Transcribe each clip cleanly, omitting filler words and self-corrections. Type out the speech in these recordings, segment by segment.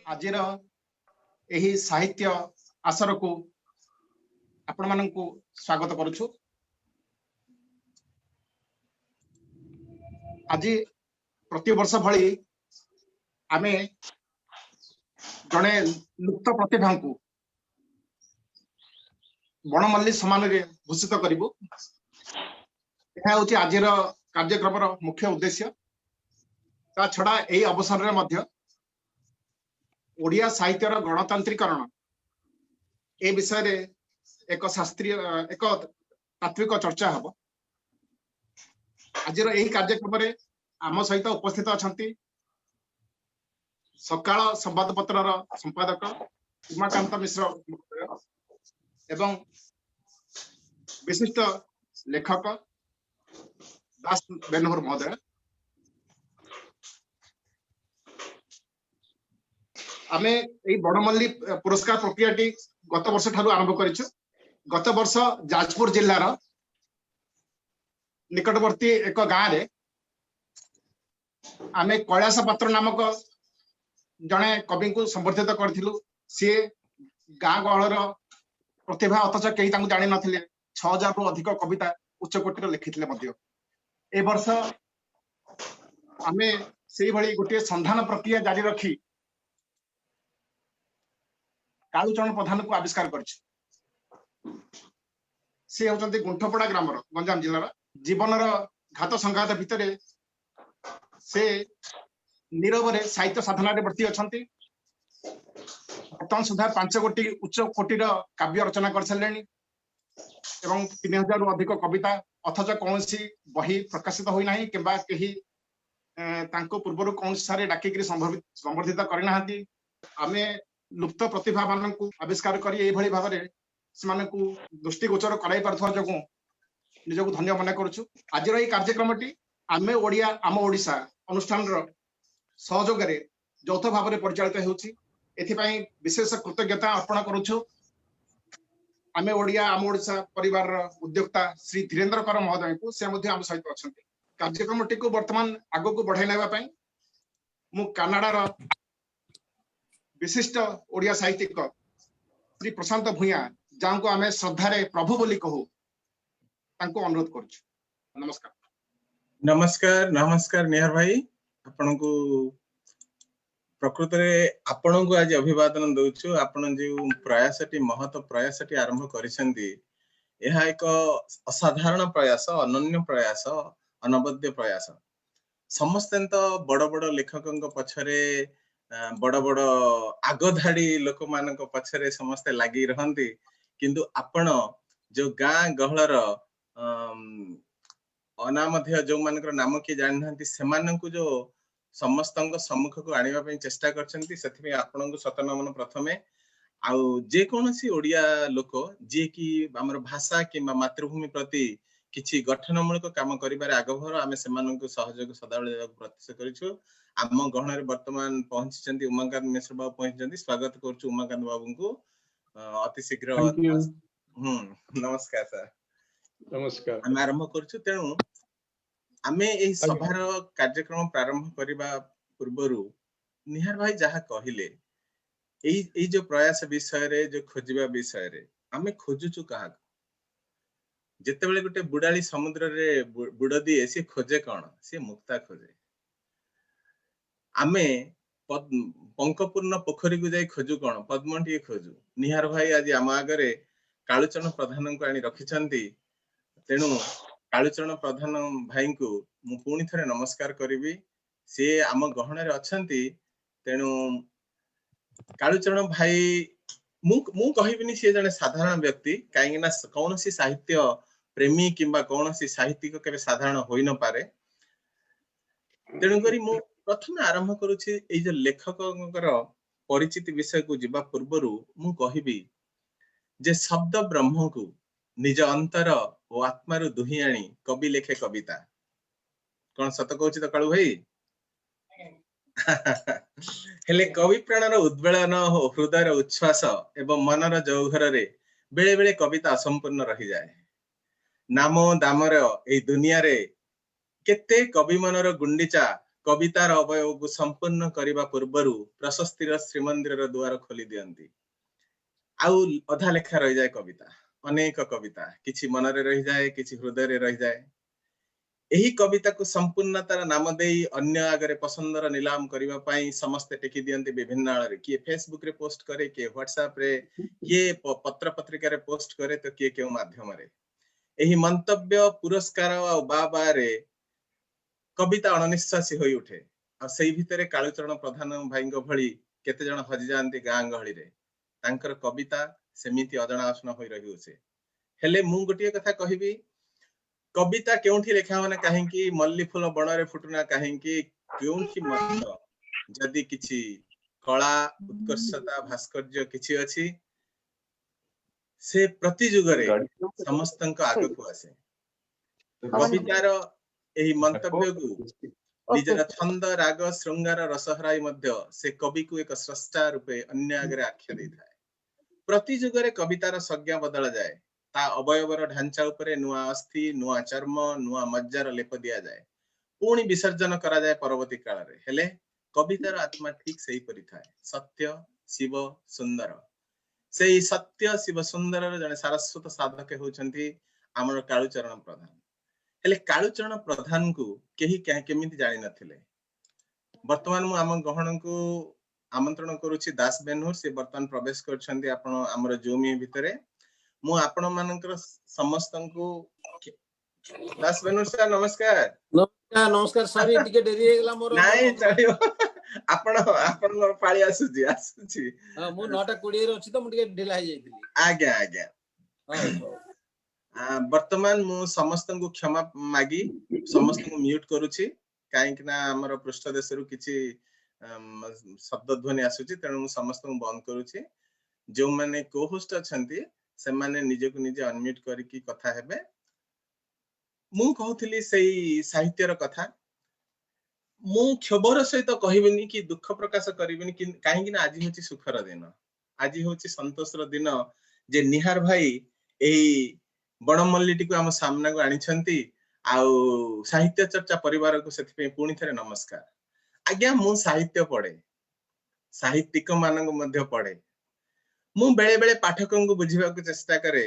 आजिर एही साहित्य आसर को आपण माननकु स्वागत करूछु। आज प्रति वर्ष भली आमे जड़े लुप्त प्रतिभा को बनमल्ली सम्मान रे भूषित करिबु। यह होची आजिर कार्यक्रम मुख्य उद्देश्य। ता छड़ा एही अवसर रे मध्य ओडिया साहित्यर गणतांत्रिकरण ए विषय रे एक शास्त्रीय एक तात्विक चर्चा हबो। आजिर एही कार्यक्रम रे आम सहित उपस्थित अछंती सकाळ संवादपत्रर संपादक उमाकांत मिश्र एवं विशिष्ट लेखक दास बेनहुर महोदय। आमे एही बड़मल्ली पुरस्कार प्रक्रियाटी गत वर्ष ठारू आरंभ करिछु। गत वर्ष जाजपुर जिल्लार निकटवर्ती एक गाँव रे आमे कैलाश पात्र नामक जड़े कवि को संबर्धित करथिलु। सी गाँ गहलर प्रतिभा अथच कहीं तांको जानि नथिले 6000 रु अधिक कविता उच्च कोटिर लिखिथिले मध्य। ए वर्ष आमे सेही भली गोटे संधान प्रक्रिया जारी रखी कालूचरण प्रधान को आविष्कार करछि। से होचंती गुंठपड़ा ग्रामर गंजाम जिल्लार जीवनर घात संघात भितरे से नीरवरे साहित्य साधना रे वर्ती अछंती। वर्तमान सुधा 5 कोटी उच्च कोटिर काव्य रचना कर सलेनी एवं 3000 रु अधिक कविता अथच कौनसी बही प्रकाशित होई नाही किबा केही तांको पूर्वरु कौनसी सारे डाकिकरी संबर्धित करनाहांती। आमे लुप्त प्रतिभा माननकु आविष्कार करी एही भली भाबरे सेमानकु दृष्टिगोचर कराई पारथवा जगु निजकु धन्य मने करूछु। आजिर एही कार्यक्रमटी आमे ओडिया आम ओडिसा अनुष्ठान रो सहयोग रे यौथ भाबरे परिचालित हेउछि। एथिपाई विशेष कृतज्ञता अर्पण करूछु आमे ओडिया आम ओडिसा परिवार रो उद्योक्ता श्री धीरेन्द्र कर महोदय को। से मध्ये आम सहित अछंती। कार्यक्रमटी को वर्तमान आगो को बढ़ाई नेबा पई मु कनाडा रो विशिष्ट ओडिया साहित्यिक श्री प्रशांत भूया जांको आमे श्रद्धारे प्रभु बोली कहू तांको अनुरोध करूछु। नमस्कार। नमस्कार नमस्कार निहार भाई आपण को प्रकृत रे आपण को आज अभिवादन दउछु। आपण जे प्रयासटी महत प्रयासटी आरंभ करिसंती एहा एक असाधारण प्रयास अनन्य प्रयास अनवद्य प्रयास। समस्त बड़ बड़ लेखकन पछरे बड़ बड़ आगधाड़ी लोक मान पछरे समस्ते लगी रहंती किंतु आपण जो गाँ गहलर अनामध्य जो मानकर नाम किए जानिनांती सेमानंकु जो समस्तंक सम्मुख को आनिबा पई चेष्टा करछंती। सेथिमे आपनंकु सतनमन प्रथमे आउ जे कोनसी ओडिया लोक जे कि हमर भाषा किंबा मातृभूमि प्रति किछि गठनमूलक काम करिबार आगभर आमे सेमानंकु सहयोग सदाबेले देबाक प्रयास करिछु। आम गहन रे वर्तमान पहुंचीचंती उमाकांत मिश्र बाबू पहुंचीचंती। स्वागत करछु उमाकांत बाबू को अति शीघ्र। नमस्कार सर। नमस्कार। हम आरंभ करछु। तेणु आमे एही सभार कार्यक्रम प्रारंभ करिबा पूर्वरु निहार भाई जहा कहिले एही जो प्रयास विषय रे जो खोजिबा विषय रे आमे खोजुछु कहा जेतेबेले गोटे बुडाली समुद्र रे बुड़ दिए से खोजे कोन से मुक्ता खोजे। आमे पंकपूर्ण पोखरी को जाई खोजु कोन पद्मटी खोजु। निहार भाई आज आम आगरे कालूचरण प्रधान को आनी रखिछंती। तेणु कालूचरण प्रधान भाई को मु पुणी थरे नमस्कार करिवि। से आम गहन रे अछंती। तेणु कालूचरण भाई मु कहिबिनी से जने साधारण व्यक्ति काहेकि ना कौनसी साहित्य प्रेमी किंबा कौनसी साहित्यिक केबे साधारण होई न पारे। तेणु करी मु प्रथम आरंभ करूछि ए जे लेखककर परिचिति विषय को जिबा पूर्वरु मु कहिबी जे शब्द ब्रह्म को निज अंतर और आत्मारु दुही आनी कवि लेखे कविता। कौन सत कहूछि त कालू भाई? हेले कवि प्राणर उद्वेलन हो हृदयर उच्छ्वास एवं मनर जौघर रे बेले बेले कविता असंपूर्ण रही जाए। नाम दामर ए दुनिया रे केते कवि मनर गुंडीचा कवितार अवयव को संपूर्ण करने पूर्व प्रशस्तिर श्रीमंदिर द्वार खोली दियंती आउ अधा लेखा रही जाए कविता अनेक कविता किछि मनरे रही जाए किछि हृदय रे रही जाए एही कविता को संपूर्णतार नाम देई अन्य आगरे पसंदर नीलाम करिवा पाई समस्त टेकी दियंती विभिन्न आळे किए फेसबुक रे पोस्ट करे किए व्हाट्सएप रे किए पत्र पत्रिका रे पोस्ट करे तो किए केउ माध्यम रे एही मंतव्य पुरस्कार आ बाबा रे कविता अनिश्वासी होई उठे आ सेही भितरे कालुचरण प्रधान भाईंग भଳି केते जण हजि जानती गां गहळी रे तांकर कविता सेमिति अजणाशुना होई रही उसे हेले मु गोटिए कथा कहिबी कविता केउठी लेखा माने काहेकि मल्ली फूल बणरे फुटुना काहेकि केउठी मध्य जदि किछि कला उत्कर्षता भास्कर्य किछि अछि से प्रति जुगरे समस्तंक आगकु आसे कवितार एही मंतव्य को निजर छंद राग श्रृंगार रसहराई मध्य से कवि को एक स्रष्टा रूपे अन्य आगरे आख्या देथाय प्रति जुगरे कवितार संज्ञा बदला जाए ता अवयवर ढांचा उपरे नुआ अस्थि नुआ चर्म नुआ मज्जार लेप दिया जाए पुणी विसर्जन करा जाए परवर्ती काल रे हेले कवितार आत्मा ठीक सही परि थाए सत्य शिव सुंदर सेही सत्य शिव सुंदर जने सारस्वत साधक होचंती हमर कालुचरण प्रधान हेले कालुचरण प्रधान को केही केमिति जानि नथिले वर्तमान मु आम गहण को आमंत्रण करूछि दास बेनूर से वर्तमान प्रवेश करछंती आपण हमर जूमी भितरे मु आपण मानकर समस्तंकु दास बेनूर सर नमस्कार नमस्कार सर टिके डेरी हे गेला मोर नाही चलियो आपण मोर पाळी आसुची हां मु 9:20 रे अछि तो मु टिके ढिला हे जाइतिली आज्ञा आज्ञा वर्तमान मु समस्तंकु क्षमा मागी समस्तंकु म्यूट करूछि काहे कि ना हमर पृष्ठ देशरु किछि शब्द ध्वनि आसुची तेणु समस्तंकु बंद करूछि जो माने को होस्ट अछंती से माने निजे को निजे अनम्यूट करिकि कथा हेबे मु कहउथिली सेही साहित्यर कथा मु क्षोभर सहित कहिबिनी कि दुख प्रकाश करिबिनी कि काहे कि ना आज होची सुखर दिन आज होची संतोषर दिन जे निहार भाई एही बणमल्लीटी को हम सामना को आनिछंती आउ साहित्य चर्चा परिवार को सेति पे पुणी थरे नमस्कार आज्ञा मु साहित्य पढे साहित्यिक मानक मध्य पढे मु बेले बेले पाठकों को बुझिबा को चेष्टा करे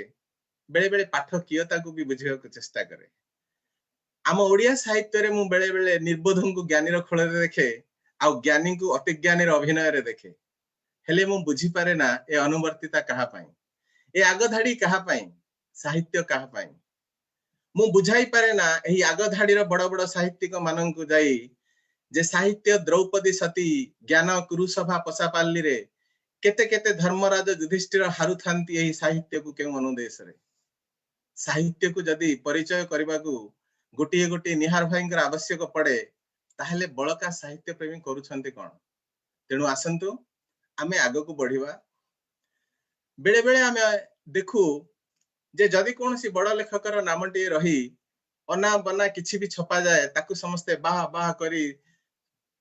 बेले बेले पाठकीयता को भी बुझिबा को चेष्टा करे आम ओडिया साहित्य रे मु बेले बेले निर्बोधन को ज्ञानी रो खोल रे देखे आ ज्ञानी को अति ज्ञानी रो अभिनय रे देखे हेले मु बुझी पारे ना ए अनुवर्तिता कहा पाई ए आगधाडी कहा पाई साहित्य कहा पाई मु बुझाई पारे ना एही आगधाडी रो बड़ बड़ साहित्यिक मानन को जाई जे साहित्य द्रौपदी सती ज्ञान कुरुसभा पसापाल्ली रे केते केते धर्मराज युधिष्ठिर हारु थांती एही साहित्य को केउ अनुदेश रे साहित्य को जदी परिचय करबा को गोटी गोटी निहार भाईंकर आवश्यक पड़े ताहले बळका साहित्य प्रेमी करूछंती कोन तेनु आसंतु आमे आगो को बढ़िबा बेले बेले आमे देखु जे जदी कोनसी बड़ लेखकर नामटी रही अना बना किछि भी छपा जाए ताकु समस्ते बाह बाह करी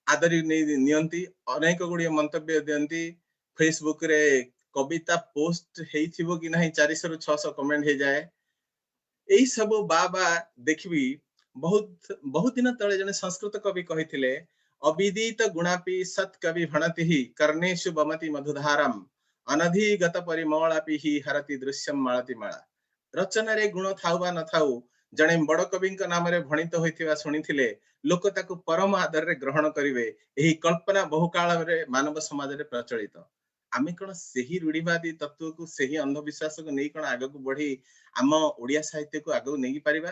आदरी नियंती अनेक गुडी मंतव्य दियंती फेसबुक रे कविता पोस्ट हेइथिबो कि नाही 400 रु 600 कमेंट हे जाए एई सब बाबा देखबी बहुत दिन तळे जने संस्कृत कवि कहिथिले अविदित गुणापि सत् कवि भणति कर्णेषु बमति मधुधारम अनधिगत परिमलापि हरति दृश्यम मालति माला रचना रे गुण थाउ बा न थाउ जने बड़ कविंक नाम रे भणित होइथिबा सुनिथिले लोक ताकु परम आदर रे ग्रहण करिवे एही कल्पना बहुकाल रे मानव समाज रे प्रचलित आमे कोन सेही रूढ़िवादी तत्व को सेही अंधविश्वास को नै कोन आगु बढ़ी आम ओडिया साहित्य को आगु नै परिबा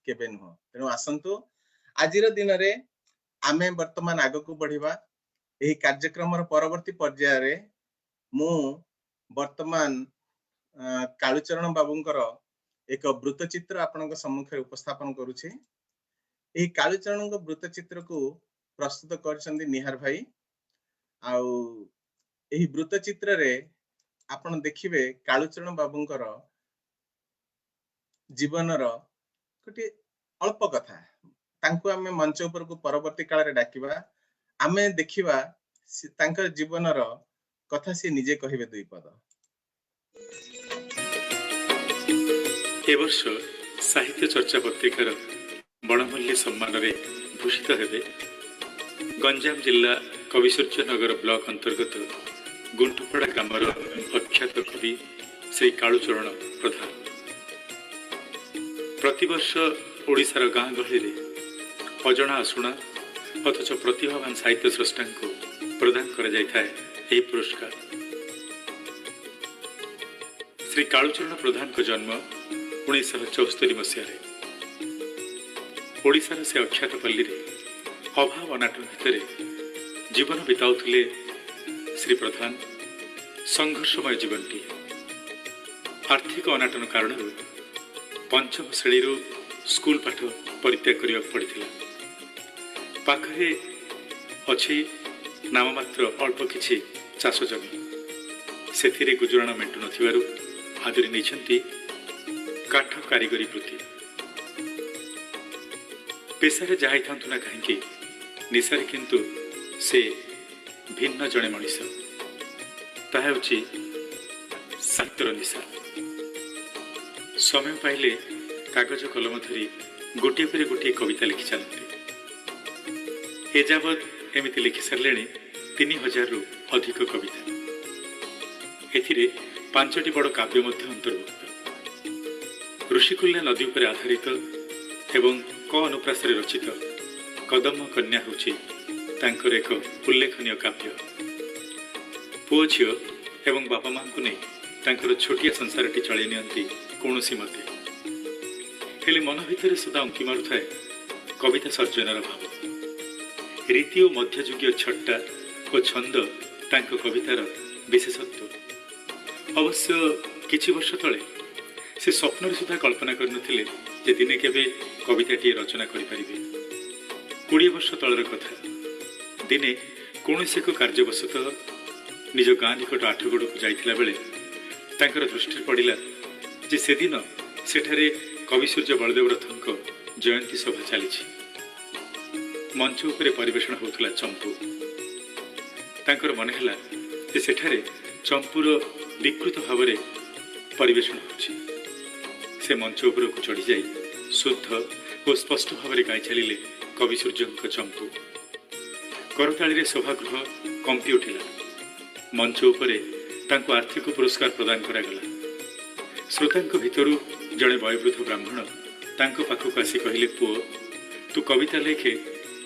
केबे न तेनु आसंतु आजिर दिन रे आमे वर्तमान आगु को बढ़िबा एही कार्यक्रम रो परवर्ती पर्याय रे मु वर्तमान कालुचरण बाबूंकर एक वृत्तचित्र आपनक सम्मुख उपस्थापन करूछि एही कालुचरण को वृत्तचित्र को प्रस्तुत करछन्ती निहार भाई आउ एही वृत्तचित्र रे आपण देखिबे कालुचरण बाबूंकर जीवनर गोटे अल्प कथा तांको आमे मंच ऊपर को परवर्ती काल रे डाकिबा आमे देखिबा तांकर जीवनर कथा से निजे कहिबे दुई पद ए वर्ष साहित्य चर्चा पत्रिकार बणमल्ली सम्मान रे भूषित हेबे गंजाम जिला कविसूर्यनगर ब्लॉक अंतर्गत गुंठपड़ा ग्रामर अख्यात कवि श्री कालुचरण प्रधान। प्रतिवर्ष ओडिशार गाँ गहली अजणा अशुणा अथच प्रतिभावान साहित्य स्रष्टा को प्रदान कर यह पुरस्कार। श्री कालुचरण प्रधान को जन्म 1974 मसीह ओडिशार से अख्यात पल्ली रे अभाव अनाटन भितर जीवन बिताउथिले। श्री प्रधान संघर्षमय जीवनटी आर्थिक अनाटन कारण पंचम श्रेणी स्कूल पाठ परित्याग करने पड़ता। पाखरे अच्छी नाममात्र अल्प किछि चाष जमी से गुजराण मेंटु नथिबारु आदरी नहीं काठ कारीगरी वृत्ति। पेशारे जाई थांतु ना कहीं निशारे किंतु से भिन्न जड़े मनीष ताहा होछि साहित्यर निशा। समय पाइले कागज कलम धरी गोटे पर गोटे कविता लिखि चलते। एजावत एमिति लिखि सारे 3000 रु अधिक कविता। एथिरे 5टी बड़ काव्य मध्य अंतर्भुक्त। ऋषिकुल्या नदी पर आधारित एवं क अनुप्रास रचित कदम कन्या होछि तांकर एक उल्लेखनीय काव्य। पुओ झियो एवं बापा मां को नहीं तांकर छोटिया संसारटी चलाई नियंती कौनसी मते हेले मन भितर सदा उंकी मारुଥାଏ कविता सर्जनर भाव। रीति और मध्ययुगीय छट्टा और छंद तांक कवितार विशेषत्व। अवश्य किछि वर्ष तले से स्वप्न सुधा कल्पना करनथिले जे दिने केबे कविताटी रचना करि परिबे। 20 वर्ष तलर कथा। दिने कौनसी एक कार्यवशतः निज गाँ निकट आठगड़ को जाइथिला बेले तांकर दृष्टि पड़िला जे से दिन सेठारे कविसूर्य बलदेव रथंक जयंती सभा चली। मंच उपरे परिवेषण होतला चंपू। तांकर मन हैला जे सेठारे चंपूर विकृत भाव में परिवेषण होछि। से मंच उपर को चढ़ी जाई शुद्ध और स्पष्ट भाव में गाई चलिले कविसूर्यंक चंपू। करताली सभागृह कंपी उठिला। मंच उपरे तांको आर्थिक पुरस्कार प्रदान करागला। श्रोतांक भितरु जड़े वयोवृद्ध ब्राह्मण तांको पाखक आसी कहले, पुओ तू कविता लेखे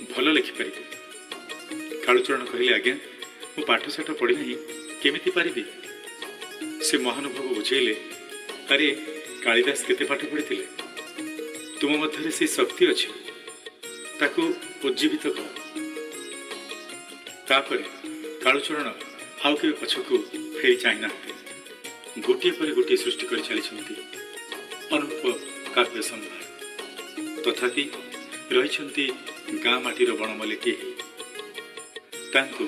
भल लिखिपार। कालुचरण कहले, आज्ञा मु पाठशाठ पढ़ी नहीं केमिति पारिबी। से महानुभव बुझेले, अरे कालिदास केते पाठ पढ़ी तुम मध्य से शक्ति अच्छी ताकू उज्जीवित कर। तापर कालुचरण आउ के पछकू फेरी चाहना गोटे पर गोटे सृष्टि कर चली अनुरूप काव्य संभार। तथापि रही गाँ माटीर बणमले केही तांको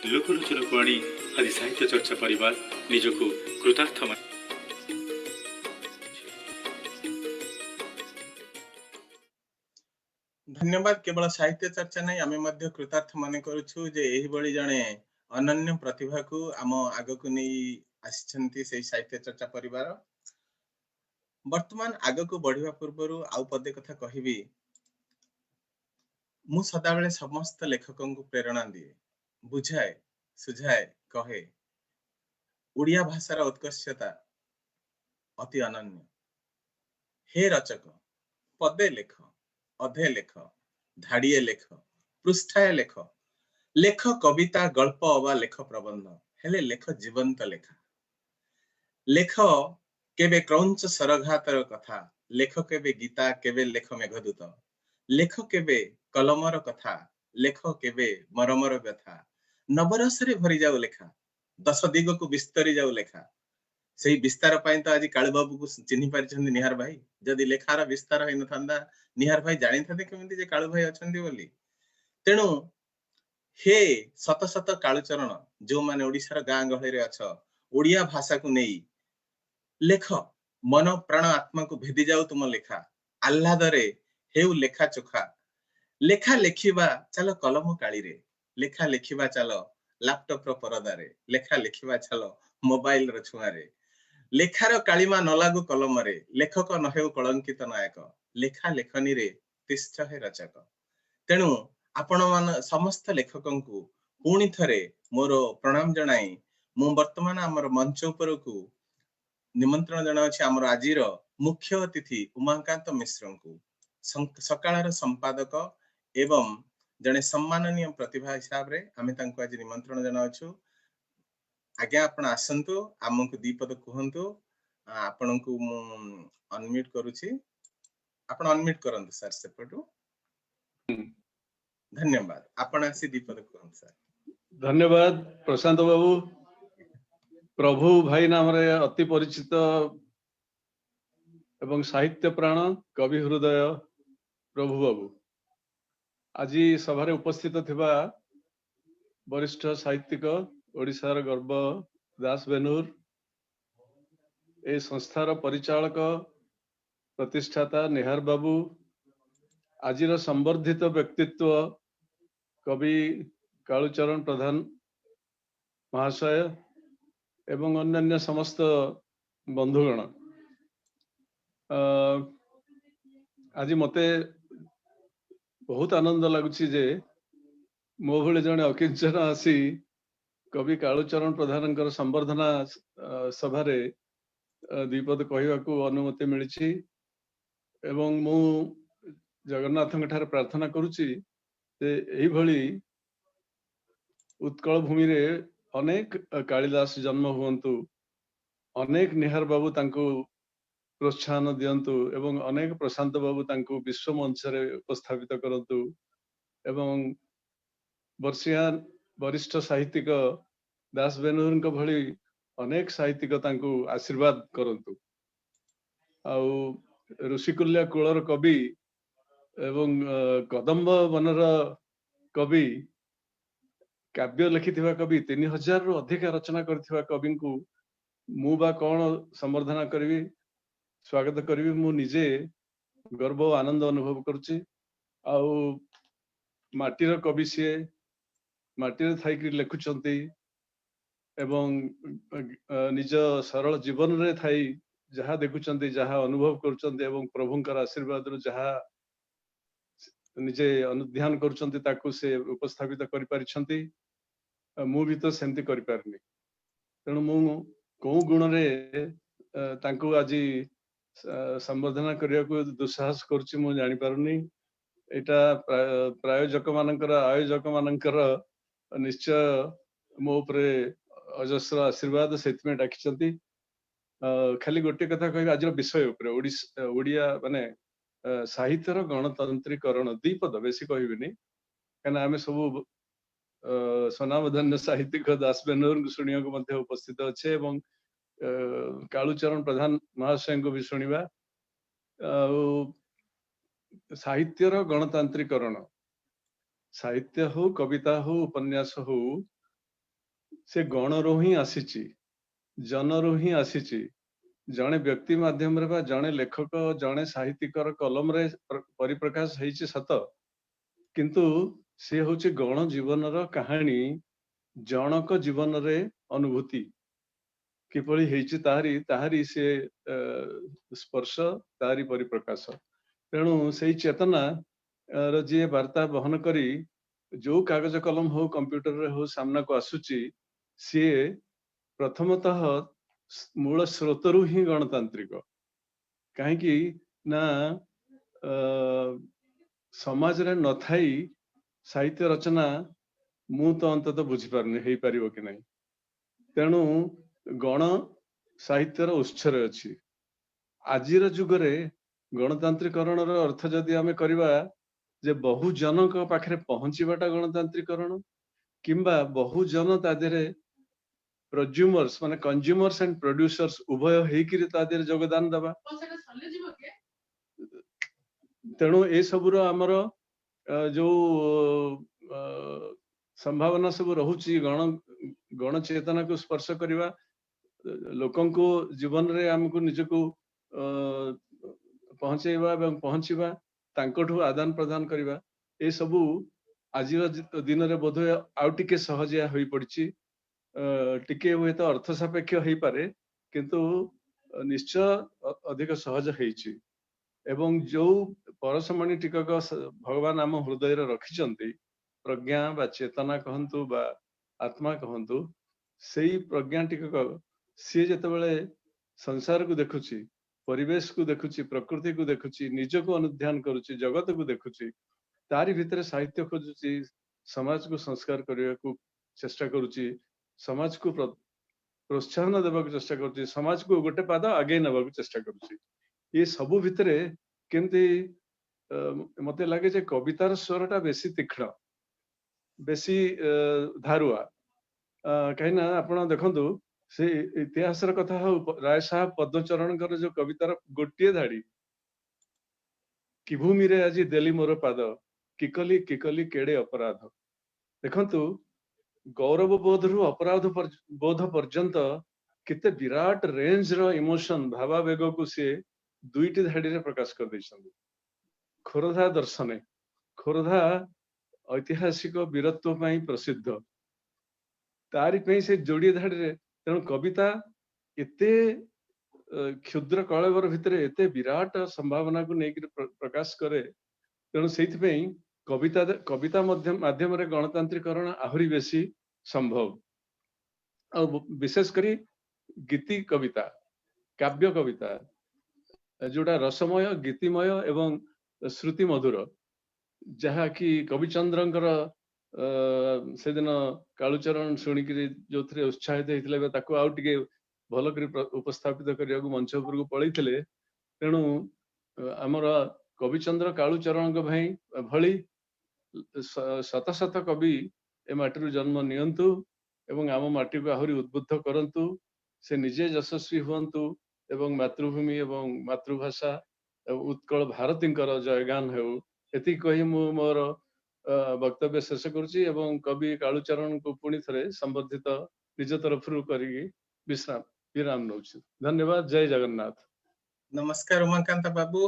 लोकलोचन को आनी आज साहित्य चर्चा परिवार निजको कृतार्थ मान। धन्यवाद। केवल साहित्य चर्चा नहीं आमे मध्य कृतार्थ माने करूछु जे एही बळी जणे अनन्य प्रतिभा को आम आग को नहीं आसिछंती से साहित्य चर्चा परिवार। वर्तमान आग को बढ़िया पूर्व आउ पदे कथा कहिबी। मु सदा बेले समस्त लेखकों को प्रेरणा दिए, बुझाए, सुझाए, कहे उड़िया भाषार उत्कर्षता अति अनन्य। हे रचक, पदे लेख, अधे लेख, धाड़िए लेख, पृष्ठाए लेख, लेख कविता गल्प अवा लेख प्रबंध, हेले लेख जीवंत लेखा। लेख केबे क्रौंच सरघातर कथा, लेख केबे गीता, केबे लेख मेघदूत, लेख केबे कलमर कथा, लेख केबे मरमर व्यथा। नवरस रे भरी जाऊ लेखा, 10 दिग को विस्तरी जाऊ लेखा। सेही विस्तार पाई तो आज कालू बाबू को चिन्हि पारिछन्ती निहार भाई। जदि लेखार विस्तार होई नथांदा निहार भाई जानि थाते केमिति जे कालू भाई अछन्ती बोली। तेणु हे शत शत कालुचरण जो माने ओडिशार गाँ गहली रे अछ, ओडिया भाषा को नहीं लेख, मन प्राण आत्मा को भेदी जाऊ तुम लेखा। आह्लादरे हेउ लेखा चोखा, लेखा लेखिबा चलो कलम काली रे, लेखा लेखिबा चलो लैपटॉप रो परदा रे, लेखा लेखिबा चलो मोबाइल रो छुआ रे। लेखार कालिमा न लागू कलम रे, लेखक न हेउ कलंकित नायक। लेखा लेखनी रे तिष्ठ हे रचक। तेणु आपण मान समस्त लेखकंकु पुणी थरे मोर प्रणाम जणाई मु वर्तमान आमर मंच उपरकू निमंत्रण जनावछि आमर आजिर मुख्य अतिथि उमाकांत मिश्रंकु सकाळर संपादक एवं जने सम्माननीय प्रतिभा हिसाब रे आमे तांको आज निमंत्रण जनावछु। आज्ञा आपण आसंतु आमको दीपद कहंतु आपणको मु अनम्यूट करूछि आपण अनम्यूट करंतु सर सेपटू। धन्यवाद आपण आसी दीपद कहंतु सर। धन्यवाद प्रशांत बाबू। प्रभु भाई नाम रे अति परिचित एवं साहित्य प्राण कवि हृदय प्रभु बाबू आज सभारे उपस्थित थिबा वरिष्ठ साहित्यिक ओडिशार गर्व दास बेनूर ए संस्थार परिचालक प्रतिष्ठाता निहार बाबू आजिर संवर्धित व्यक्तित्व कवि कालूचरण प्रधान महाशय एवं अन्यान्य समस्त बंधुगण आज मते बहुत आनंद लगुची जे मो भले जने अकिंचन आसी कवि कालूचरण प्रधान संवर्धना सभारे द्विपद कहवाकू अनुमति मिली एवं मु जगन्नाथ ठारे प्रार्थना करुची जे एही भली उत्कल भूमि रे अनेक कालिदास जन्म हुअन्तु अनेक निहार बाबू तांको प्रोत्साहन दियंतु एवं अनेक प्रशांत बाबू तांको विश्व मंच रे उपस्थापित करंतु एवं वर्षियान वरिष्ठ साहित्यिक दास बेनूर भली अनेक साहित्यिक तांको आशीर्वाद करंतु आउ ऋषिकुल्या कुलर कवि एवं कदम्ब वनर कवि काव्य लिखिथिबा कवि 3000 रु अधिक रचना करथिबा कवि को मु बा कोन संवर्धना करबी स्वागत करबी मु निजे गर्व आनंद अनुभव करूची आउ माटीर कवि से माटीर थाइकरी लेखुचंती एवं निज सरल जीवन रे थाई जहा देखुचंती जहा अनुभव करूचंती एवं प्रभुंकर आशीर्वाद रु जहा निजे अनुध्यान करूचंती ताकू से उपस्थापित करि परिछंती मु भी तो सेमती करि पारनी तेणु मु को गुण रे तांको आज संवर्धना करिया को दुस्साहस करूची मु जानि पारुनी एटा प्रायोजक मानकर आयोजक मानकर निश्चय मो उपरे अजस्र आशीर्वाद सेतमे डाकिचंती खाली गोटे कथा कहबी आज विषय उपरे ओडिया माने साहित्यर गणतांत्रिकरण द्विपद बेसी कहबिनी कहना आमे सब स्वनामधन्य साहित्यिक दास बेनूर शुणिया को मध्य उपस्थित अच्छे एवं कालूचरण प्रधान महाशय को भी शुणिबा साहित्यर गणतांत्रिकरण साहित्य हो कविता हो उपन्यास हो से गणरो ही आसीची जनरो ही आसीची जने व्यक्ति माध्यम रे बा जने लेखक जने साहित्यिकर कलम रे परिप्रकाश हेछि सत किंतु से होछि गण जीवन रो कहानी जनक जीवन रे अनुभूति किपरि हेछि ताहारी से स्पर्श ताहारी परिप्रकाश तेणु से चेतना जे वार्ता बहन करी जो कागज कलम हो कंप्यूटर रे हो सामना को आसुची सी प्रथमतः मूल स्रोतरु ही गणतांत्रिक कहीं ना समाज रे न थाई साहित्य रचना मु तो अंतत बुझी पारनी हेई पारिबो कि नहीं तेणु गण साहित्यर उत्सर अछि आजिर जुगरे गणतांत्रिकरण रो अर्थ जदि आमे करबा जे बहुजन को पाखरे पहुंचीबाटा गणतांत्रिकरण किंबा बहुजन तादेरे प्रोज्यूमर्स माने कंज्यूमर्स एंड प्रोड्यूसर्स उभय हेकिरि तादेरे योगदान दबा तेणु ए सबुरो हमर जो संभावना सब रहुची गण चेतना को स्पर्श करवा लोकन को जीवन रे हमको निजको पहुंचेबा एवं पहुंचीबा तांकठु आदान प्रदान करवा ए सबु आज दिन रे बोध आउ टिके सहजिया होई पड़ची टिके हुए तो अर्थ सापेक्ष होई पारे किंतु निश्चय अधिक सहज हेछि एवं जो परसमणि टिकक भगवान आम हृदय रखिछंती प्रज्ञा बा चेतना कहंतु बा आत्मा कहंतु सेई प्रज्ञा टिकक सी जेतेबेले संसार को देखुची परिवेश को देखुची प्रकृति को देखुची निज को अनुध्यान करुची जगत को देखुची तारी भितर साहित्य खोजुची समाज को संस्कार करने को चेष्टा करुची समाज को प्रोत्साहन देवा चेष्टा करुची समाज को गोटे पाद आगे नवा चेष्टा करुची ये सबु भितरे केमती मते लगे जे कवितार स्वरटा बेसी तीक्ष्ण बेसी धारुआ कहीं आपण देखंतु से इतिहास कथा हो राय साहब पद्मचरण जो कवितार गोटे धाड़ी कि भूमि रे आज देली मोर पाद किकली किकली केड़े अपराध देखंतु गौरव बोध रु अपराध बोध पर्यंत केते विराट रेंज रो इमोशन भावावेग को सी दुईटी धाड़ी रे प्रकाश कर दैछंती खोरधा दर्शने खोरधा ऐतिहासिक वीरत्व पई प्रसिद्ध तारी पई से जोड़ी धाड़ी रे तेणु कविता एते क्षुद्र कलेवर भितर एते विराट संभावना को लेकर प्रकाश करे तेणु से कविता कविता माध्यम रे गणतांत्रिकरण आहुरी बेसी संभव और विशेष करी गीति कविता काव्य कविता जोड़ा रसमय गीतिमय एवं श्रुति मधुर जहा कि कविचंद्रंकर से दिन कालुचरण शुणिक जो थे उत्साहित होता आउ टे भल कर उपस्थापित करने मंच उपर को पलैते तेणु आमर कविचंद्र कालुचरण भाई भली शत शत कवि ए माटी जन्म नियंतु एवं आम माटी को आहरी उद्बुद्ध करंतु से निजे यशस्वी हुंतु एवं मातृभूमि एवं मातृभाषा उत्कल भारती जयगान हो एति कही मु मोर वक्तव्य शेष करुच्ची एवं कवि कालुचरण को पुणी थे संबर्धित निज तरफ विराम नौ धन्यवाद जय जगन्नाथ नमस्कार उमाकांत बाबू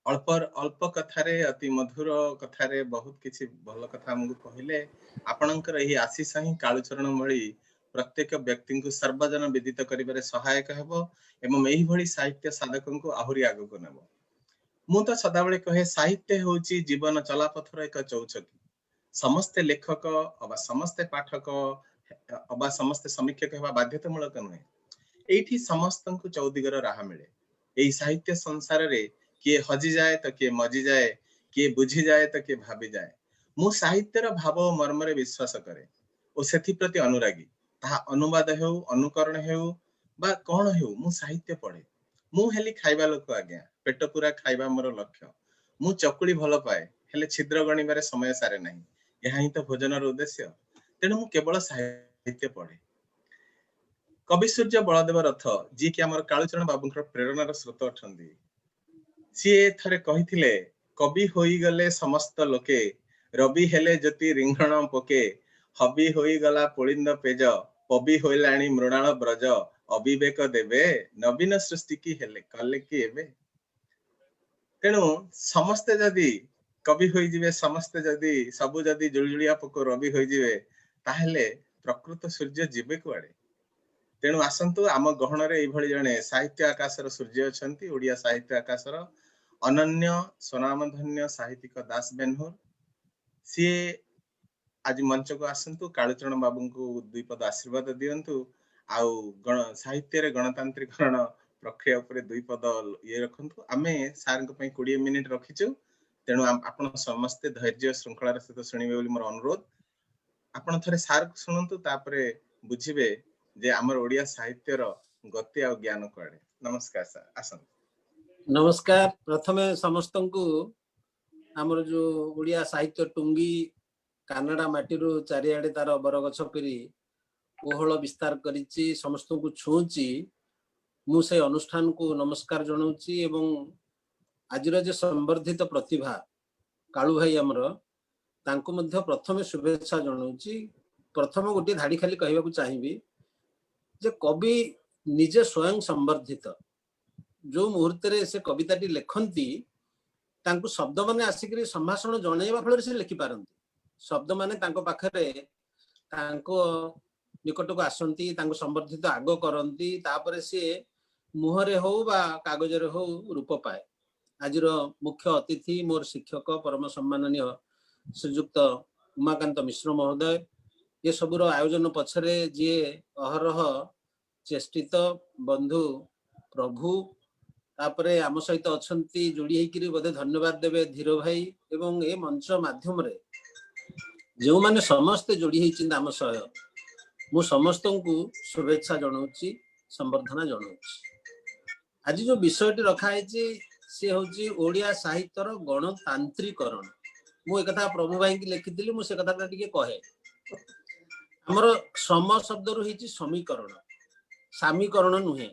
अल्प अल्प कथारे अति मधुर कथारे बहुत किछि भल कथा हमकु कहिले आपणकर एही आशीष ही कालुचरण भली प्रत्येक व्यक्ति को सर्वजन विदित करिबारे सहायक हेबो एवं एही भली साहित्य साधकन को आहुरी आगु को नेबो मु तो सदाबळे कहे साहित्य होची जीवन चलापथर एक चौचकी समस्ते लेखक अबा समस्ते पाठक अबा समस्ते समीक्षक हेबा बाध्यतामूलक नुहे एठी समस्त को चौदिगर राह मिले एही साहित्य संसार रे किए हजि जाए तो किए मजि जाए किए बुझी जाए तो किए भाबी जाए मु साहित्यर भाव मर्म रे विश्वास करे ओ सेथि प्रति अनुरागी ताहा अनुवाद हेउ अनुकरण हेउ बा कोन हेउ मु साहित्य पढे मु हेली खाइबा लोक आज्ञा पेट पूरा खाइबा मोर लक्ष्य मु चकुली भल पाए हेले छिद्र गणिबारे समय सारे नाही यहा ही तो भोजन रो उद्देश्य तेणु मु केवल साहित्य पढे कवि सूर्य बलदेव रथ जी कि हमर कालुचरण बाबूंकर प्रेरणार स्रोत अछंदी सी थरे कहिथिले कवि होई गले समस्त लोके रवि हेले ज्योति रिंगण पोके हबी होई गला पुलिंद पेज पबी होइलाणी मृणाल ब्रज अविवेक देवे नवीन सृष्टि की हेले कले की एबे तेणु समस्ते जदि कवि होई जिवे समस्ते जदि सबु जदि जुलजुलिया पोको रवि होई जिवे ताहेले प्रकृत सूर्य जीवे कुआडे तेणु आसंतु आम गहन रे एभली जणे साहित्य आकाशर सूर्य अछंती ओडिया साहित्य आकाशर अनन्य स्वनामधन्य साहित्यिक दास बेनहुर सी आज मंच को आसंतु कालुचरण बाबू को द्विपद आशीर्वाद दियंतु आउ गण साहित्य रे गणतांत्रिकरण प्रक्रिया उपरे द्विपद ये रखंतु आमे सार को पई 20 मिनिट रखिछु तेणु आपण समस्त धैर्य श्रृंखला सहित सुनिबे बोली मोर अनुरोध आपण थरे सार को सुनंतु तापरे बुझिबे जे हमर ओडिया साहित्य रो गति आ ज्ञान कोडे नमस्कार सर आसन नमस्कार प्रथमे समस्त को हमर जो ओडिया साहित्य टुंगी कानाडा माटीरू चारिआडे तार बरगछ पिरी ओहळ विस्तार करिछि समस्त को छुंची मु से अनुष्ठान को नमस्कार जनाउछि एवं आजिर जे संवर्धित प्रतिभा कालू भाई हमर तांको मध्य प्रथमे शुभेच्छा जनाउछि प्रथम गोटे धाड़ी खाली कहबा को चाहिबी जे कवि निजे स्वयं संवर्धित जो मुहूर्त रे से कविताटी लेखंती तांको शब्द माने आसिकरी संभाषण जणाइबा फल से लिखि पारंती शब्द माने तांको पाखरे तांको निकट को आसंती तांको संवर्धित आग करंती तापरे से मुहरे हो बा कागज रे हो रूप पाए आज मुख्य अतिथि मोर शिक्षक परम सम्माननीय श्रीजुक्त उमाकांत मिश्र महोदय ये सबूर आयोजन पछरे जी अहरह चेष्टित बंधु प्रभु तापरे आम सहित अच्छी जोड़ी होकर बोधे धन्यवाद देवे धीर भाई एवं ए मंच माध्यम रे जो माने समस्ते जोड़ी होती आम सह मु समस्त को शुभेच्छा जनाऊँगी संबर्धना जनाऊँगी। आज जो विषयटी रखाई सी हूँ ओडिया साहित्यर गणतांत्रिकरण मु एक प्रभु भाई की लिखी मुझे कथा टे कहे आमर सम शब्द रु समीकरण सामीकरण नुहे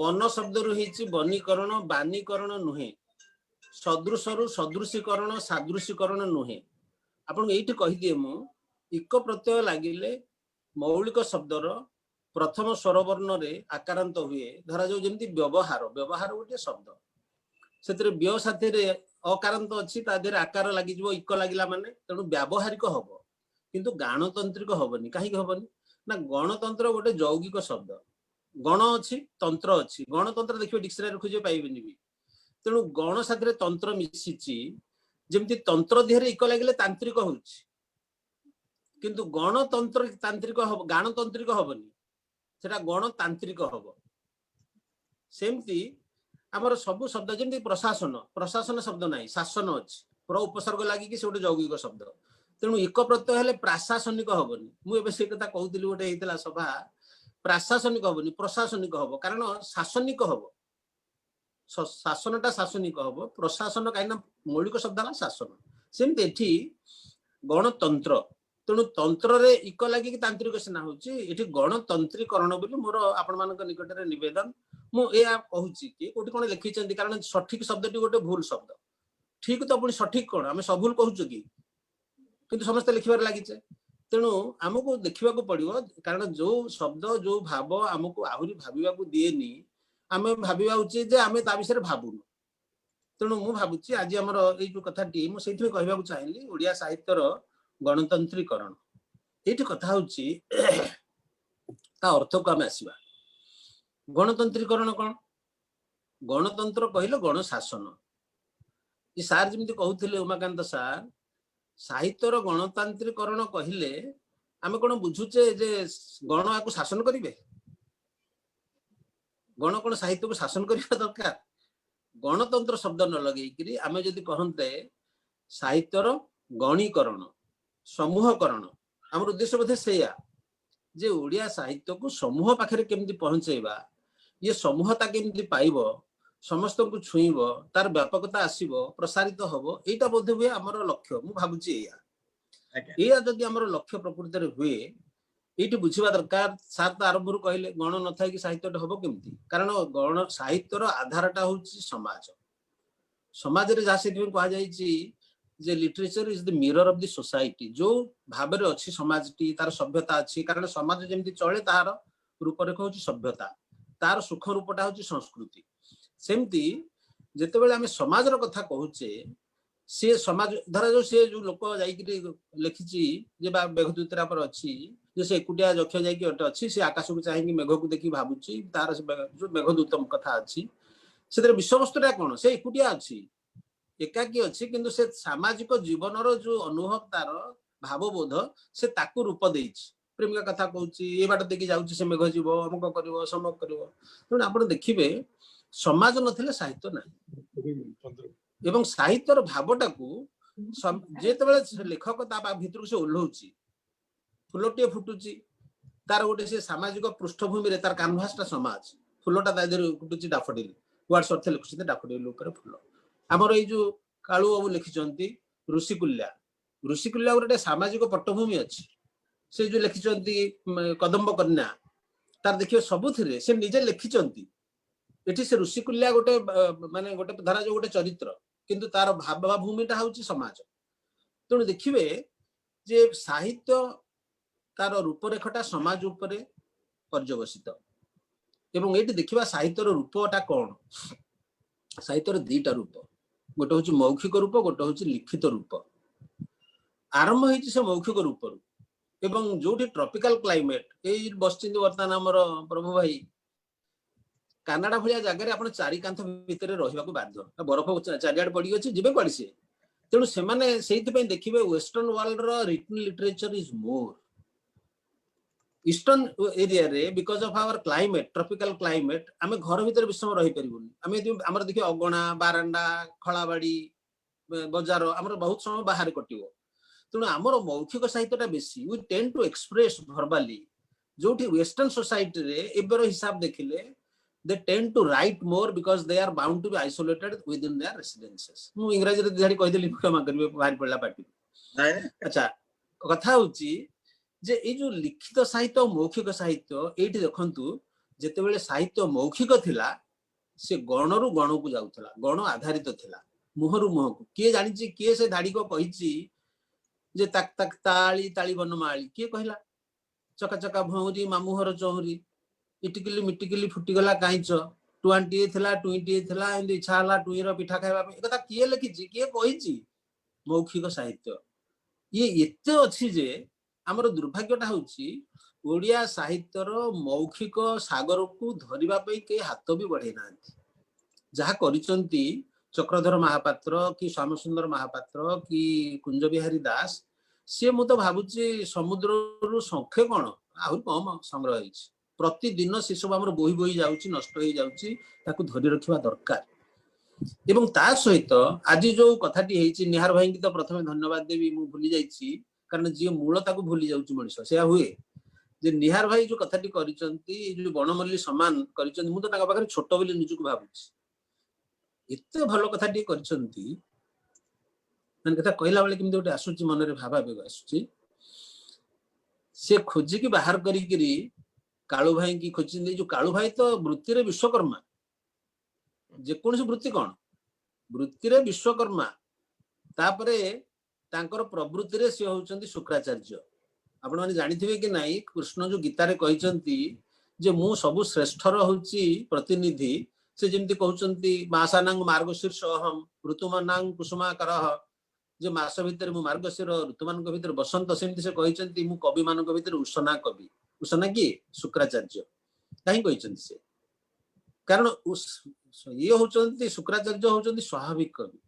वन शब्द रु वनीकरण बानीकरण नुहे सदृश रु सदृशीकरण सादृशीकरण नुहे आपन ये कहीदिए मु इक प्रत्यय लगिले मौलिक शब्दर प्रथम स्वरवर्ण रे आकारांत हुए धरा जाऊ जमी व्यवहार व्यवहार गोटे शब्द से व्य साथी अकारांत अच्छी तादेह आकार लगे इक लगिला माने तेणु व्यावहारिक हम किंतु गणतांत्रिक हेनी कहीं हेनी ना गणतंत्र गोटे यौगिक शब्द गण अच्छी तंत्र अच्छी गणतंत्र देखिए डिक्शनरी खोजे पाइबे भी तेणु गण साथी तंत्र मिशिची जमती तंत्र देहरे इक लगे तांत्रिक हो किंतु गणतंत्र तांत्रिक गणतांत्रिक हेनी सेटा गणतांत्रिक हम सेमती आमर सबु शब्द जमी प्रशासन प्रशासन शब्द ना शासन अच्छी प्र उपसर्ग लगिकी से गोटे यौगिक शब्द तेणु एक प्रत्यय हेले प्राशासनिक हेनी मुझे कथा कहूली गोटे होता सभा प्राशासनिक हेनी प्रशासनिक हम कारण शासनिक हम शासनटा शासनिक हम प्रशासन कहीं मौलिक शब्द है शासन सेमती एठी गणतंत्र तेणु तंत्र रे इक लगे तांत्रिक सेना होती गणतंत्रीकरण बोली मोर आपण मान निकट में नवेदन मुझे कि कोटी कौन लिखी कारण सठिक शब्द गोटे भूल शब्द ठीक तो पुणी सठिक कौन आम सब भूल कहूँ कि समस्ते लिखार लगे तेणु आमको देखा पड़ो कारण जो शब्द जो भाव आमको आहरी भाविबा दिएनी आम भाविबा उचित जे आम ता विषय भावुनु तेणु मु भावुची आज आमर ये जो कथाटी मुझे कहवा चाहिए ओडिया साहित्यर गणतंत्रीकरण ये कथा होची अर्थ को आम आसवा गणतंत्रीकरण कौन गणतंत्र कहले गण शासन ये सार जमी कहते उमाकांत सार साहित्यर गणतांत्रिकरण कहले आम कौन बुझुचे जे गण आपको शासन करेंगे गण कौन साहित्य को शासन करने दरकार गणतंत्र शब्द न लगे आम जदि कहते साहित्यर गणीकरण समूहकरण आम उद्देश्य बोधे से जे ओडिया साहित्य को समूह पाखे केमती पहुंचेबा ये समूहता केमती पाइब समस्त को छुईब तार व्यापकता आसीब प्रसारित हम यहाँ बोध हुए आमर लक्ष्य मु भावुची या जदि आमर लक्ष्य प्रकृति हुए ये बुझा दरकार सार तो आरंभ कहले गण न था कि साहित्य हम केमती कारण गण साहित्यर आधारटा हूँ समाज समाज जहाँ से कह literature is the mirror of the society जो भाव में अच्छी समाजटी तार सभ्यता अच्छी कारण समाज जमी चले तार रूपरेख हूँ सभ्यता तार सुख रूपटा हूँ संस्कृति सेमती जितेबाला आम समाजर कथा कहूचे सी समाज धरा जो सी जो लोक जा लिखी मेघदूत अच्छी जे से एकुटिया यक्ष जाके अच्छी सी आकाश को चाहिए मेघ को देखी भावुची तार जो मेघदूत कथा अच्छी से विषय वस्तुटा कौन से एकुटिया अच्छी एकाकी अच्छी किंतु से सामाजिक जीवन जो अनुभव तार भावबोध से ताकू रूप देछि प्रेमिका कथा कहूँ ये बाट देखी जाऊँगी से मेघ जीव अमुक कर समक कर तेणु आप देखिए समाज नथिले साहित्य ना एवं साहित्यर भावटा को जिते लेखक भितर से ओह्लौची फुलटे फुटुची तार गोटे से सामाजिक पृष्ठभूमि तार कानभासटा समाज फुलटा फुटुची डाफडिल वर्ड्स अर्थ लिखुचे डाफडिल फुल आमर ये जो कालू बाबू लिखिं ऋषिकुल्या ऋषिकुल्या गोटे सामाजिक पट्टभूमि अच्छी से जो लिखिं कदम्ब कन्या तार देखिए सबुथिरे से निजे लिखिं एठी से ऋषिकुल्या गोटे माने गोटे धारा जो गोटे चरित्र किंतु तार भावभूमिटा हूँ समाज तेणु देखिए जे साहित्य तार रूपरेखटा समाज उपरे पर्यवसित एवं ये देखा साहित्यर रूपटा कौन साहित्यर दीटा रूप गोटे हूँ मौखिक रूप गोटे हूँ लिखित रूप आरंभ होती से मौखिक रूप एवं जो ट्रॉपिकल क्लाइमेट ये बस बर्तमान आमर प्रभु भाई କାନାଡା ଭଳିଆ ଜାଗାରେ ଆପଣ ଚାରି କାନ୍ଥ ଭିତରେ ରହିବାକୁ ବାଧ୍ୟ। ବରଫ ଚାରିଆଡେ ପଡି ଅଛି, ଯିବେ କୁଆଡେ ସିଏ? ତେଣୁ ସେମାନେ ସେଇଥିପାଇଁ ଦେଖିବେ ୱେଷ୍ଟର୍ଣ୍ଣ ୱାର୍ଲଡର ରିଟନ୍ ଲିଟରେଚର ଇଜ ମୋର। ଇଷ୍ଟର୍ଣ୍ଣ ଏରିଆରେ because of hour climate, tropical climate, ଆମେ ଘର ଭିତରେ ବେଶୀ ସମୟ ରହିପାରିବୁନି। ଆମେ ଆମର ଦେଖିବେ ଅଗଣା, ବାରାଣ୍ଡା, ଖଳାବାଡି, ବଜାର, ଆମର ବହୁତ ସମୟ ବାହାରେ କଟିବ। ତେଣୁ ଆମର ମୌଖିକ ସାହିତ୍ୟଟା ବେଶୀ। ୱି ଟେଣ୍ଡ ଟୁ ଏକ୍ସପ୍ରେସ ଭର୍ବାଲି, ଯୋଉଠି ୱେଷ୍ଟର୍ଣ୍ଣ ସୋସାଇଟିରେ ଏବେର ହିସାବ ଦେଖିଲେ they tend to write more because they are bound to be isolated within their residences. ମୁଁ ଇଂରାଜୀରେ ଧାଡ଼ି କହିଦେଲି, କ୍ଷମା କରିବେ, ବାହାରି ପଡ଼ିଲା ପାଟି। ଆଚ୍ଛା, କଥା ହଉଛି ଯେ ଏଇ ଯୋଉ ଲିଖିତ ସାହିତ୍ୟ ଆଉ ମୌଖିକ ସାହିତ୍ୟ, ଏଇଠି ଦେଖନ୍ତୁ ଯେତେବେଳେ ସାହିତ୍ୟ ମୌଖିକ ଥିଲା ସେ ଗଣରୁ ଗଣକୁ ଯାଉଥିଲା, ଗଣ ଆଧାରିତ ଥିଲା, ମୁହଁରୁ ମୁହଁକୁ। କିଏ ଜାଣିଛି କିଏ ସେ ଧାଡ଼ିକ କହିଛି ଯେ ତାକ୍ ତାକ୍ ତାଳି ତାଳି ବନମାଳି? କିଏ କହିଲା? ଚକା ଚକା ଭଉଁରୀ ମାମୁହର ଚହୁରୀ, ଇଟିକିଲି ମିଟିକିଲି ଫୁଟିଗଲା କାଇଁଚ, ଟୁଆଁଟିଏ ଥିଲା ଟୁଇଁଟିଏ ଥିଲା, ଏମିତି ଇଚ୍ଛା ହେଲା ଟୁଇଁର ପିଠା ଖାଇବା ପାଇଁ। ଏ କଥା କିଏ ଲେଖିଛି, କିଏ କହିଛି? ମୌଖିକ ସାହିତ୍ୟ। ଇଏ ଏତେ ଅଛି ଯେ ଆମର ଦୁର୍ଭାଗ୍ୟଟା ହଉଛି ଓଡ଼ିଆ ସାହିତ୍ୟର ମୌଖିକ ସାଗରକୁ ଧରିବା ପାଇଁ କେହି ହାତ ବି ବଢେଇ ନାହାନ୍ତି। ଯାହା କରିଛନ୍ତି ଚକ୍ରଧର ମହାପାତ୍ର କି ଶ୍ୟାମସୁନ୍ଦର ମହାପାତ୍ର କି କୁଞ୍ଜ ବିହାରୀ ଦାସ, ସିଏ ମୁଁ ତ ଭାବୁଛି ସମୁଦ୍ରରୁ ଶଙ୍ଖେ କଣ ଆହୁରି କମ ସଂଗ୍ରହ ହେଇଛି। ପ୍ରତିଦିନ ସେ ସବୁ ଆମର ବୋହି ବୋହି ଯାଉଛି, ନଷ୍ଟ ହେଇଯାଉଛି, ତାକୁ ଧରି ରଖିବା ଦରକାର। ଏବଂ ତା ସହିତ ଆଜି ଯୋଉ କଥାଟି ହେଇଛି, ନିହାର ଭାଇଙ୍କୁ ତ ପ୍ରଥମେ ଧନ୍ୟବାଦ ଦେବି, ମୁଁ ଭୁଲି ଯାଇଛି, କାରଣ ଯିଏ ମୂଳ ତାକୁ ଭୁଲି ଯାଉଛି ମଣିଷ, ସେୟା ହୁଏ। ଯେ ନିହାର ଭାଇ ଯୋଉ କଥାଟି କରିଛନ୍ତି, ଯୋଉ ବନମଲ୍ଲୀ ସମାନ କରିଛନ୍ତି, ମୁଁ ତ ତାଙ୍କ ପାଖରେ ଛୋଟ ବୋଲି ନିଜକୁ ଭାବୁଛି। ଏତେ ଭଲ କଥାଟିଏ କରିଛନ୍ତି, ମାନେ କଥା କହିଲା ବେଳେ କେମିତି ଗୋଟେ ଆସୁଛି ମନରେ, ଭାବାବେଗ ଆସୁଛି। ସେ ଖୋଜିକି ବାହାର କରିକିରି କାଳୁ ଭାଇକି ଖୋଜିଛନ୍ତି। ଏଇ ଯୋଉ କାଳୁ ଭାଇ ତ ବୃତ୍ତିରେ ବିଶ୍ୱକର୍ମା, ଯେକୌଣସି ବୃତ୍ତି କଣ, ବୃତ୍ତିରେ ବିଶ୍ୱକର୍ମା, ତାପରେ ତାଙ୍କର ପ୍ରବୃତ୍ତିରେ ସେ ହଉଛନ୍ତି ଶୁକ୍ରାଚାର୍ଯ୍ୟ। ଆପଣମାନେ ଜାଣିଥିବେ କି ନାଇଁ, କୃଷ୍ଣ ଯୋଉ ଗୀତାରେ କହିଛନ୍ତି ଯେ ମୁଁ ସବୁ ଶ୍ରେଷ୍ଠର ହଉଛି ପ୍ରତିନିଧି, ସେ ଯେମିତି କହୁଛନ୍ତି ମାସାନାଂ ମାର୍ଗଶୀର୍ଷ ଅହମ୍ ଋତୁମାନାଂ କୁସୁମାକରଃ, ଯେ ମାସ ଭିତରେ ମୁଁ ମାର୍ଗଶୀର, ଋତୁମାନଙ୍କ ଭିତରେ ବସନ୍ତ, ସେମିତି ସେ କହିଛନ୍ତି ମୁଁ କବି ମାନଙ୍କ ଭିତରେ ଉଷନା କବି। ଉଷନା କିଏ? ଶୁକ୍ରାଚାର୍ଯ୍ୟ। କାହିଁ କହିଛନ୍ତି ସେ? କାରଣ ଇଏ ହଉଛନ୍ତି ଶୁକ୍ରାଚାର୍ଯ୍ୟ, ହଉଛନ୍ତି ସ୍ୱାଭାବିକ କବି।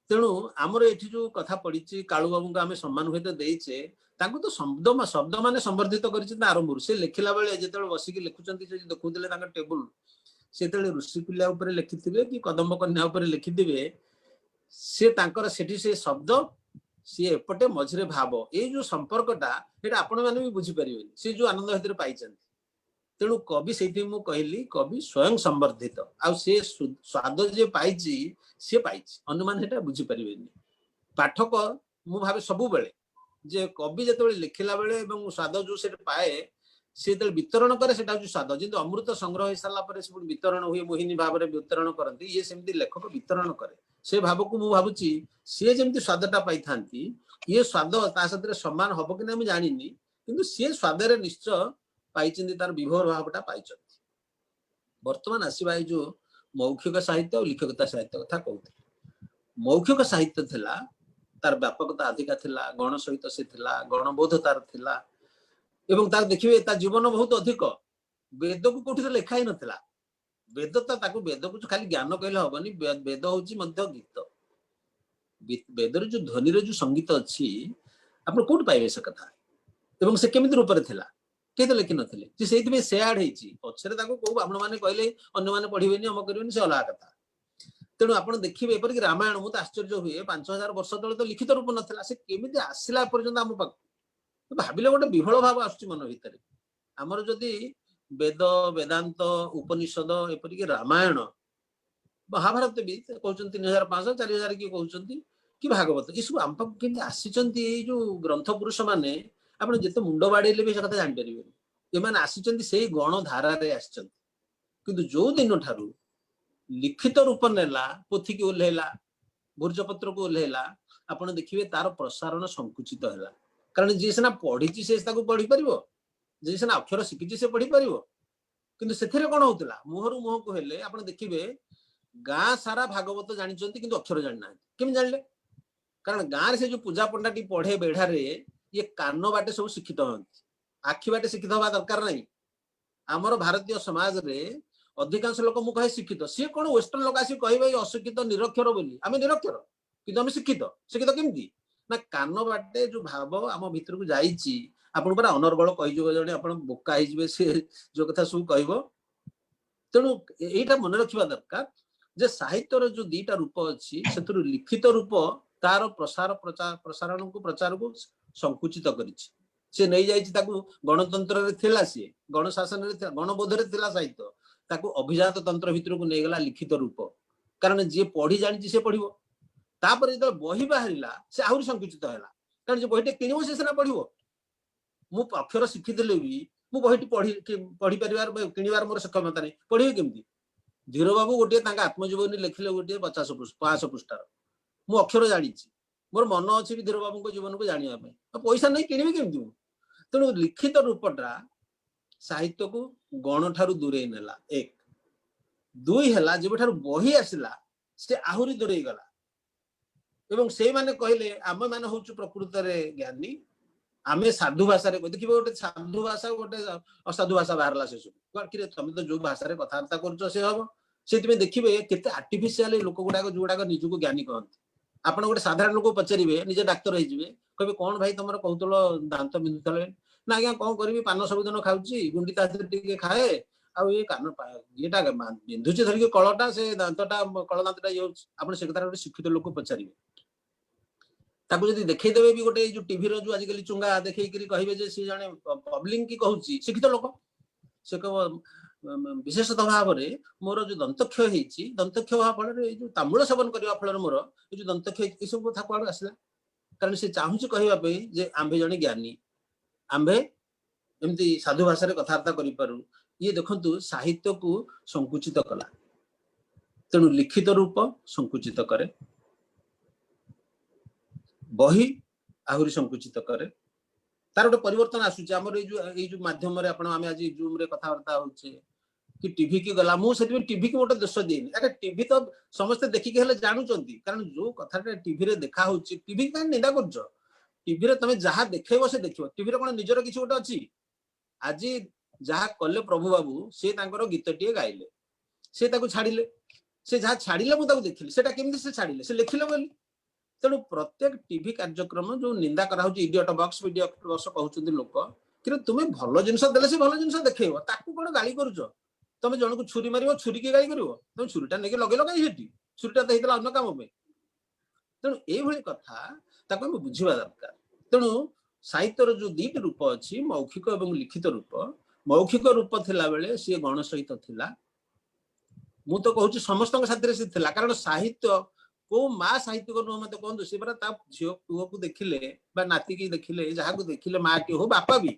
ତେଣୁ ଆମର ଏଠି ଯୋଉ କଥା ପଡିଛି, କାଳୁ ବାବୁଙ୍କୁ ଆମେ ସମ୍ମାନ ହୁଏତ ଦେଇଛେ, ତାଙ୍କୁ ତ ଶବ୍ଦ ମାନେ ସମ୍ବର୍ଦ୍ଧିତ କରିଛନ୍ତି ଆରମ୍ଭରୁ। ସେ ଲେଖିଲା ବେଳେ ଯେତେବେଳେ ବସିକି ଲେଖୁଛନ୍ତି, ସେ ଦେଖୁଥିଲେ ତାଙ୍କ ଟେବୁଲ, ସେତେବେଳେ ଋଷି ପିଲା ଉପରେ ଲେଖିଥିବେ କି କଦମ୍ବ କନ୍ୟା ଉପରେ ଲେଖିଥିବେ, ସେ ତାଙ୍କର ସେଠି ସେ ଶବ୍ଦ, ସିଏ ଏପଟେ ମଝିରେ ଭାବ, ଏଇ ଯୋଉ ସମ୍ପର୍କଟା, ସେଇଟା ଆପଣ ମାନେ ବି ବୁଝିପାରିବେନି, ସେ ଯୋଉ ଆନନ୍ଦ ଭିତରେ ପାଇଛନ୍ତି। ତେଣୁ କବି, ସେଇଠି ମୁଁ କହିଲି କବି ସ୍ୱୟଂ ସମ୍ବର୍ଦ୍ଧିତ, ଆଉ ସେ ସ୍ୱାଦ ଯିଏ ପାଇଛି ସିଏ ପାଇଛି, ଅନ୍ୟମାନେ ସେଟା ବୁଝିପାରିବେନି। ପାଠକ ମୁଁ ଭାବେ ସବୁବେଳେ ଯେ କବି ଯେତେବେଳେ ଲେଖିଲା ବେଳେ ଏବଂ ସ୍ୱାଦ ଯୋଉ ସେଟା ପାଏ, ସେ ଯେତେବେଳେ ବିତରଣ କରେ ସେଟା ହଉଛି ସ୍ୱାଦ। ଯେମିତି ଅମୃତ ସଂଗ୍ରହ ହେଇସାରିଲା ପରେ ସେ ବିତରଣ ହୁଏ, ମୋହିନୀ ଭାବରେ ବିତରଣ କରନ୍ତି, ଇଏ ସେମିତି ଲେଖକ ବିତରଣ କରେ। ସେ ଭାବକୁ ମୁଁ ଭାବୁଛି ସିଏ ଯେମିତି ସ୍ୱାଦଟା ପାଇଥାନ୍ତି, ଇଏ ସ୍ୱାଦ ତା ସାଥିରେ ସମାନ ହବ କି ନା ମୁଁ ଜାଣିନି, କିନ୍ତୁ ସିଏ ସ୍ୱାଦରେ ନିଶ୍ଚୟ ପାଇଛନ୍ତି, ତାର ବିଭୋର ଭାବଟା ପାଇଛନ୍ତି। ବର୍ତ୍ତମାନ ଆସିବା ଏଇ ଯୋଉ ମୌଖିକ ସାହିତ୍ୟ ଆଉ ଲିଖିକତା ସାହିତ୍ୟ କଥା କହୁଥିଲି। ମୌଖିକ ସାହିତ୍ୟ ଥିଲା, ତାର ବ୍ୟାପକତା ଅଧିକା ଥିଲା, ଗଣ ସହିତ ସେ ଥିଲା, ଗଣବୋଧ ତାର ଥିଲା, ଏବଂ ତାର ଦେଖିବେ ତା ଜୀବନ ବହୁତ ଅଧିକ। ବେଦକୁ କୋଉଠି ତ ଲେଖା ହିଁ ନଥିଲା। ବେଦ ତ ତାକୁ ବେଦକୁ ଖାଲି ଜ୍ଞାନ କହିଲେ ହବନି, ବେଦ ହଉଛି ମଧ୍ୟ ଗୀତ। ବେଦର ଯୋଉ ଧ୍ୱନିର ଯୋଉ ସଙ୍ଗୀତ ଅଛି, ଆପଣ କୋଉଠି ପାଇବେ ସେ କଥା? ଏବଂ ସେ କେମିତି ରୂପରେ ଥିଲା, କେହି ତ ଲେଖିନଥିଲେ। ଯେ ସେଇଥିପାଇଁ ସେ ଆଡ ହେଇଛି, ପଛରେ ତାକୁ କୋଉ ବ୍ରାହ୍ମଣ ମାନେ କହିଲେ ଅନ୍ୟମାନେ ପଢିବେନି, ଅମ କରିବେନି, ସେ ଅଲଗା କଥା। ତେଣୁ ଆପଣ ଦେଖିବେ, ଏପରିକି ରାମାୟଣ, ମୁଁ ତ ଆଶ୍ଚର୍ଯ୍ୟ ହୁଏ, 5000 ବର୍ଷ ତଳେ ତ ଲିଖିତ ରୂପ ନଥିଲା, ସେ କେମିତି ଆସିଲା ପର୍ଯ୍ୟନ୍ତ ଆମ ପାଖକୁ? ଭାବିଲେ ଗୋଟେ ବିହଳ ଭାବ ଆସୁଛି ମନ ଭିତରେ। ଆମର ଯଦି ବେଦ, ବେଦାନ୍ତ, ଉପନିଷଦ, ଏପରିକି ରାମାୟଣ, ମହାଭାରତ ବି କହୁଛନ୍ତି 3500 4000 କିଏ କହୁଛନ୍ତି, କି ଭାଗବତ, ଏସବୁ ଆମ ପାଖକୁ କେମିତି ଆସିଛନ୍ତି? ଏଇ ଯୋଉ ଗ୍ରନ୍ଥ ପୁରୁଷ ମାନେ, ଆପଣ ଯେତେ ମୁଣ୍ଡ ବାଡେଇଲେ ବି ସେ କଥା ଜାଣିପାରିବେନି। ଏମାନେ ଆସିଛନ୍ତି ସେଇ ଗଣ ଧାରାରେ ଆସିଛନ୍ତି। କିନ୍ତୁ ଯୋଉ ଦିନ ଠାରୁ ଲିଖିତ ରୂପ ନେଲା, ପୋଥିକି ଓହ୍ଲେଇଲା, ଭୂର୍ଜପତ୍ରକୁ ଓହ୍ଲେଇଲା, ଆପଣ ଦେଖିବେ ତାର ପ୍ରସାରଣ ସଂକୁଚିତ ହେଲା। କାରଣ ଯିଏ ସିନା ପଢିଛି ସେ ତାକୁ ପଢିପାରିବ, ଯିଏ ସିନା ଅକ୍ଷର ଶିଖିଛି ସେ ପଢିପାରିବ। କିନ୍ତୁ ସେଥିରେ କଣ ହଉଥିଲା, ମୁହଁରୁ ମୁହଁକୁ ହେଲେ ଆପଣ ଦେଖିବେ ଗାଁ ସାରା ଭାଗବତ ଜାଣିଛନ୍ତି, କିନ୍ତୁ ଅକ୍ଷର ଜାଣିନାହାନ୍ତି। କେମିତି ଜାଣିଲେ? କାରଣ ଗାଁରେ ସେ ଯୋଉ ପୂଜା ପଣ୍ଡାଟି ପଢେ ବେଢାରେ, ଇଏ କାନ ବାଟେ ସବୁ ଶିକ୍ଷିତ ହୁଅନ୍ତି, ଆଖି ବାଟେ ଶିକ୍ଷିତ ହବା ଦରକାର ନାହିଁ। ଆମର ଭାରତୀୟ ସମାଜରେ अधिकांश लोक मु कहे शिक्षित सी कौन वेस्टर्न लोक आसी कहे अशिक्षित निरक्षर बोली आम निरक्षर कि आम शिक्षित शिक्षित केमती ना कान बाटे जो भाव आम भितर को जाइए आपन पर अनर्गल कही जड़े आप बोका हो जो कथा सब कह तेणु यहीटा मन रखा दरकार जे साहित्यर जो दीटा रूप अच्छी से लिखित रूप तार प्रसार प्रसारण को प्रचार को संकुचित कर नहीं जाइए गणतंत्र थिला सी गण शासन गणबोध साहित्य ताकू अभिजात तंत्र भितर को नहीं गला लिखित रूप कारण जी पढ़ी जानी सी पढ़ तापर जो बही बाहर से आहरी संकुचित है कारण जो बहीटे किणव से सीना पढ़ मु अक्षर शिखिले भी मु बहीटी पढ़ी पार किणवार मोर सक्षमता नहीं पढ़े केमती धीर बाबू गोटे आत्मजीवनी लिखिले गोटे 500 पृष्ठार मु अक्षर जानी मोर मन अच्छी धीर बाबू जीवन को जानापी पैसा नहीं किणी केमती तेणु लिखित रूपटा साहित्य को गण ठारू दूरे नेला एक दुई है जब बही आसला से आहरी दूरे गला एवं से माने कहले आम मैंने हूँ प्रकृत ज्ञानी आमे साधु भाषा देखिए गोटे साधु भाषा गोटे असाधु भाषा बाहर से सब कि तुम तो जो भाषा कथबार्ता कर से देखिए केते आर्टिफिशियल लोक गुड़ाक जो निजक ज्ञानी कहते आप गोटे साधारण लोक पचारे निजे डाक्तर हो कहे कौन भाई तुम कहतल दांत बिंधुल ना आज्ञा कौन करी पान सबुदिन खाऊँ गुंडी टे खाए आ ये कान येटा बिंधुची धरिक कलटा से दांतटा कल दांतटा ये आप से कथा गोटे शिक्षित लोक पचारे ताकू जब देखईदेवे भी गोटे जो टीवी रो जो आजिकल चुंगा देखई कहे सी जने पब्लिक की कहूँ शिक्षित लोक से कह विशेषतः भाव में मोर जो दंतक्षय होती दंतक्षय हवा फल जो तामूल सेवन करने फल मोर जो दंतक्षय ये सब कथा कौन आसला कारण से चाहूँ कहवाई जे आंभे जड़े ज्ञानी आंभे एमती साधु भाषा कथबार्ता करूँ ये देखु साहित्य को संकुचित कला तेणु लिखित रूप संकुचित करे बही आहरी संकुचित करे तार गोटे परिवर्तन आसूचे आमर ये जो माध्यम आम आज जूम रे कथबार्ता होचे कि टीवी की गला मुझे टीवी की गोटे दोष देनी अरे टीवी तो समस्ते देखिक जानुंट कारण जो कथा टीवी रे देखा होची टीवी का निंदा कर टीवी रे तुम जहाँ देखेब से देख टीवी रे कौन निजर किसी गोटे अच्छी आज जहाँ कले प्रभु बाबू सी गीत टे गाइले सी छाड़िले से जहाँ छाड़िले मुझे देखिली से केमती से छाड़िले से लिखिले बोली तेणु प्रत्येक टीवी कार्यक्रम जो निंदा करा इडियट बॉक्स कहते लोक कि तुम्हें भल जिनस देले से भल जिनस देखो ताकू कौन गाली करुच तुम जन को छुरी मार छुरी की गाली कर तुम छुरीटा नहीं लगे कहीं छुरीटा तो होता अन्य काम पे तेणु ये कथा बुझा दरकार तेणु साहित्यर जो दीट रूप अच्छी मौखिक और लिखित रूप मौखिक रूप थिला बेले सी गण सहित थिला मु तो कहूँ समस्त साथी से थिला कारण साहित्य को माँ साहित्यिक नुह मत कहूँ सी परा झील पुओ को देखिले नाती की देखिले जहाँ को देखिले माँ टी हो बापा भी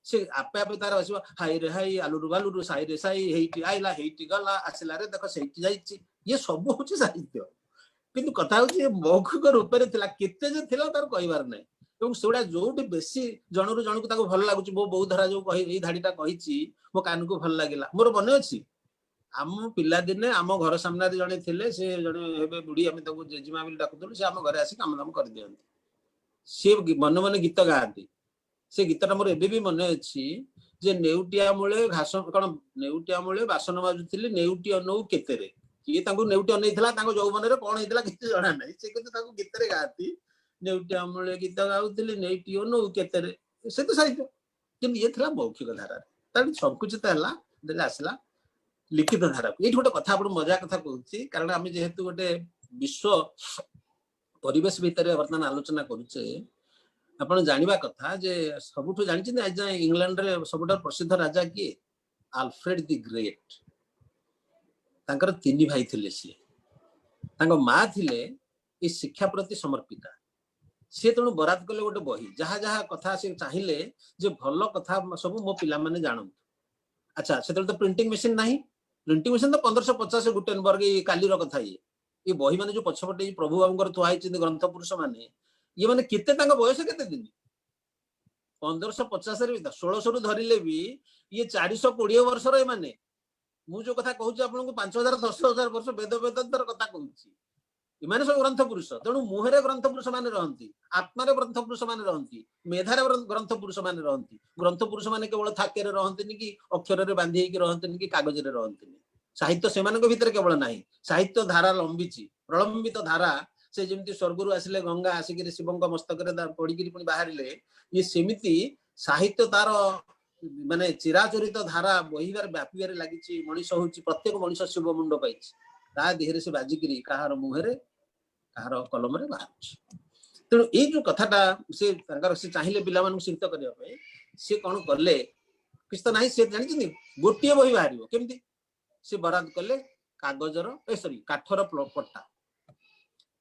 से आपे आपे तार आस हाई रे हाई आलुरु बालुरु साई रे साई हेटी आइला हेटी गला आसला रे देख से ये सब हूँ साहित्य किंतु कथा हूँ मौखिक रूप में थिला केते जे थिला तार कहबार नहीं एवं सेगुड़ा जो बेसी जनरु जन को भल लगुच मो बो धरा जो धाड़ीटा कही मो कान को भल लगे मोर मन अच्छी आम पिला दिने आम घर सामने जड़े थे से जड़े बुढ़ी आम जेजेमा डाकुलु से आम घर आसिक काम दाम कर दियंती सी मन मन गीत गाँती से गीतटा मोर एबे भी मन अच्छी जे नेउटिया मूले घास कौन नेउटिया मूले बासन बाजुली नेउटी अनऊ केते किए नेउटी अनई यौवन कौन होता किसी जना ना से गीत गाँती नेउटिया मूले गीत गाउली नेउटी अनऊ केते से तो साहित्य कि ये था मौखिक धारा संकुचित है आसला लिखित धारा ये गोटे कथा आप मजा कथा कहूँ कारण आम जेहेतु गोटे विश्व परिवेश भितर बर्तमान आलोचना करुचे आप जानवा कथा जे सबुठ जानी आज इंग्लैंड रे सबुठ प्रसिद्ध राजा किए आल्फ्रेड द ग्रेट तांकर 3 भाई थिले सी माँ थिले ये शिक्षा प्रति समर्पिता सी तेणु बराद कले गोटे बही जहाँ जहाँ कथा से चाहिए जे भल कथा सब मो पिला माने जानतु अच्छा से तो प्रिंटिंग मशीन ना प्रिंटिंग मशीन तो 1550 गुटेनबर्ग काली कथा ये बही मैंने जो पछपटे प्रभु बाबू थुआई ग्रंथ पुरुष मैंने ये मैंने केते बयस केते दिन 1550 1600 रु धरिले भी ये 420 वर्ष माने मु जो कथा कहूँ आपको 5000 10,000 वर्ष वेद वेदांतर कथा कहूँ ଏମାନେ ସବୁ ଗ୍ରନ୍ଥ ପୁରୁଷ। ତେଣୁ ମୁହଁରେ ଗ୍ରନ୍ଥ ପୁରୁଷ ମାନେ ରହନ୍ତି, ଆତ୍ମାରେ ଗ୍ରନ୍ଥ ପୁରୁଷ ମାନେ ରହନ୍ତି, ମେଧାରେ ଗ୍ରନ୍ଥ ପୁରୁଷ ମାନେ ରହନ୍ତି। ଗ୍ରନ୍ଥ ପୁରୁଷ ମାନେ କେବଳ ଥାକେରେ ରହନ୍ତିନି, କି ଅକ୍ଷରରେ ବାନ୍ଧି ହେଇକି ରହନ୍ତିନି, କି କାଗଜରେ ରହନ୍ତିନି। ସାହିତ୍ୟ ସେମାନଙ୍କ ଭିତରେ କେବଳ ନାହିଁ, ସାହିତ୍ୟ ଧାରା ଲମ୍ବିଛି, ପ୍ରଲମ୍ବିତ ଧାରା। ସେ ଯେମିତି ସ୍ୱର୍ଗରୁ ଆସିଲେ ଗଙ୍ଗା ଆସିକିରି ଶିବଙ୍କ ମସ୍ତକରେ ପଡିକିରି ପୁଣି ବାହାରିଲେ, ଇଏ ସେମିତି ସାହିତ୍ୟ ତାର ମାନେ ଚିରାଚରିତ ଧାରା ବହିବାରେ ବ୍ୟାପିବାରେ ଲାଗିଛି। ମଣିଷ ହଉଛି, ପ୍ରତ୍ୟେକ ମଣିଷ ଶିବ ମୁଣ୍ଡ ପାଇଛି, ତା ଦେହରେ ସେ ବାଜିକିରି କାହାର ମୁହଁରେ କାହାର କଲମରେ ବାହାରୁଛି। ତେଣୁ ଏଇ ଯୋଉ କଥାଟା ସେ ତାଙ୍କର ସେ ଚାହିଁଲେ ପିଲାମାନଙ୍କୁ ଶିକ୍ଷିତ କରିବା ପାଇଁ, ସେ କଣ କଲେ, କିଛି ତ ନାହିଁ। ସେ ଜାଣିଛନ୍ତି ଗୋଟିଏ ବହି ବାହାରିବ କେମିତି, ସେ ବରାଦ କଲେ କାଗଜର କାଠର ପଟ୍ଟା।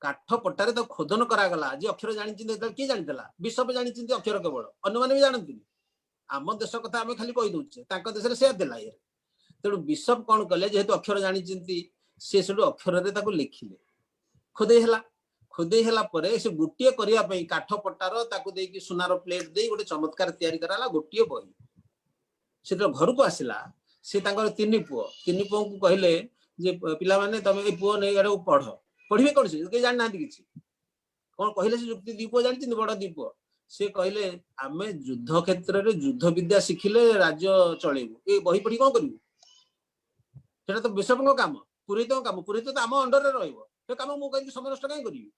କାଠ ପଟ୍ଟାରେ ତାକୁ ଖୋଦନ କରାଗଲା। ଯେ ଅକ୍ଷର ଜାଣିଛନ୍ତି କିଏ ଜାଣିଥିଲା? ବିଶପ ଜାଣିଛନ୍ତି ଅକ୍ଷର, କେବଳ ଅନ୍ୟମାନେ ବି ଜାଣନ୍ତିନି। ଆମ ଦେଶ କଥା ଆମେ ଖାଲି କହିଦଉଛେ, ତାଙ୍କ ଦେଶରେ ସେୟା ଥିଲା। ତେଣୁ ବିଶପ କଣ କଲେ, ଯେହେତୁ ଅକ୍ଷର ଜାଣିଛନ୍ତି, ସେ ସେଠୁ ଅକ୍ଷରରେ ତାକୁ ଲେଖିଲେ। ଖୋଦେଇ ହେଲା। ଖୋଦେଇ ହେଲା ପରେ ସେ ଗୋଟିଏ କରିବା ପାଇଁ କାଠ ପଟ୍ଟାର ତାକୁ ଦେଇକି ସୁନାର ପ୍ଲେଟ ଦେଇ ଗୋଟେ ଚମତ୍କାର ତିଆରି କରାଗଲା, ଗୋଟିଏ ବହି। ସେତେବେଳେ ଘରକୁ ଆସିଲା, ସେ ତାଙ୍କର ତିନି ପୁଅଙ୍କୁ କହିଲେ ଯେ ପିଲାମାନେ ତମେ ଏଇ ପୁଅ ନେଇ ଏଟାକୁ ପଢ। ପଢିବେ କଣ? ସେ କେହି ଜାଣିନାହାନ୍ତି କିଛି। କଣ କହିଲେ ସେ ଯୁକ୍ତି? ଦି ପୁଅ ଜାଣିଛନ୍ତି, ବଡ ଦି ପୁଅ। ସେ କହିଲେ ଆମେ ଯୁଦ୍ଧ କ୍ଷେତ୍ରରେ ଯୁଦ୍ଧ ବିଦ୍ୟା ଶିଖିଲେ ରାଜ୍ୟ ଚଳେଇବୁ, ଏ ବହି ପଢି କଣ କରିବୁ? ସେଟା ତ ବିଶପଙ୍କ କାମ, ପୁରୋହିତଙ୍କ କାମ। ପୁରୋହିତ ତ ଆମ ଅଣ୍ଡରରେ ରହିବ, ସେ କାମ ମୁଁ କହିଲି ସମୟ ନଷ୍ଟ କାହିଁ କରିବି?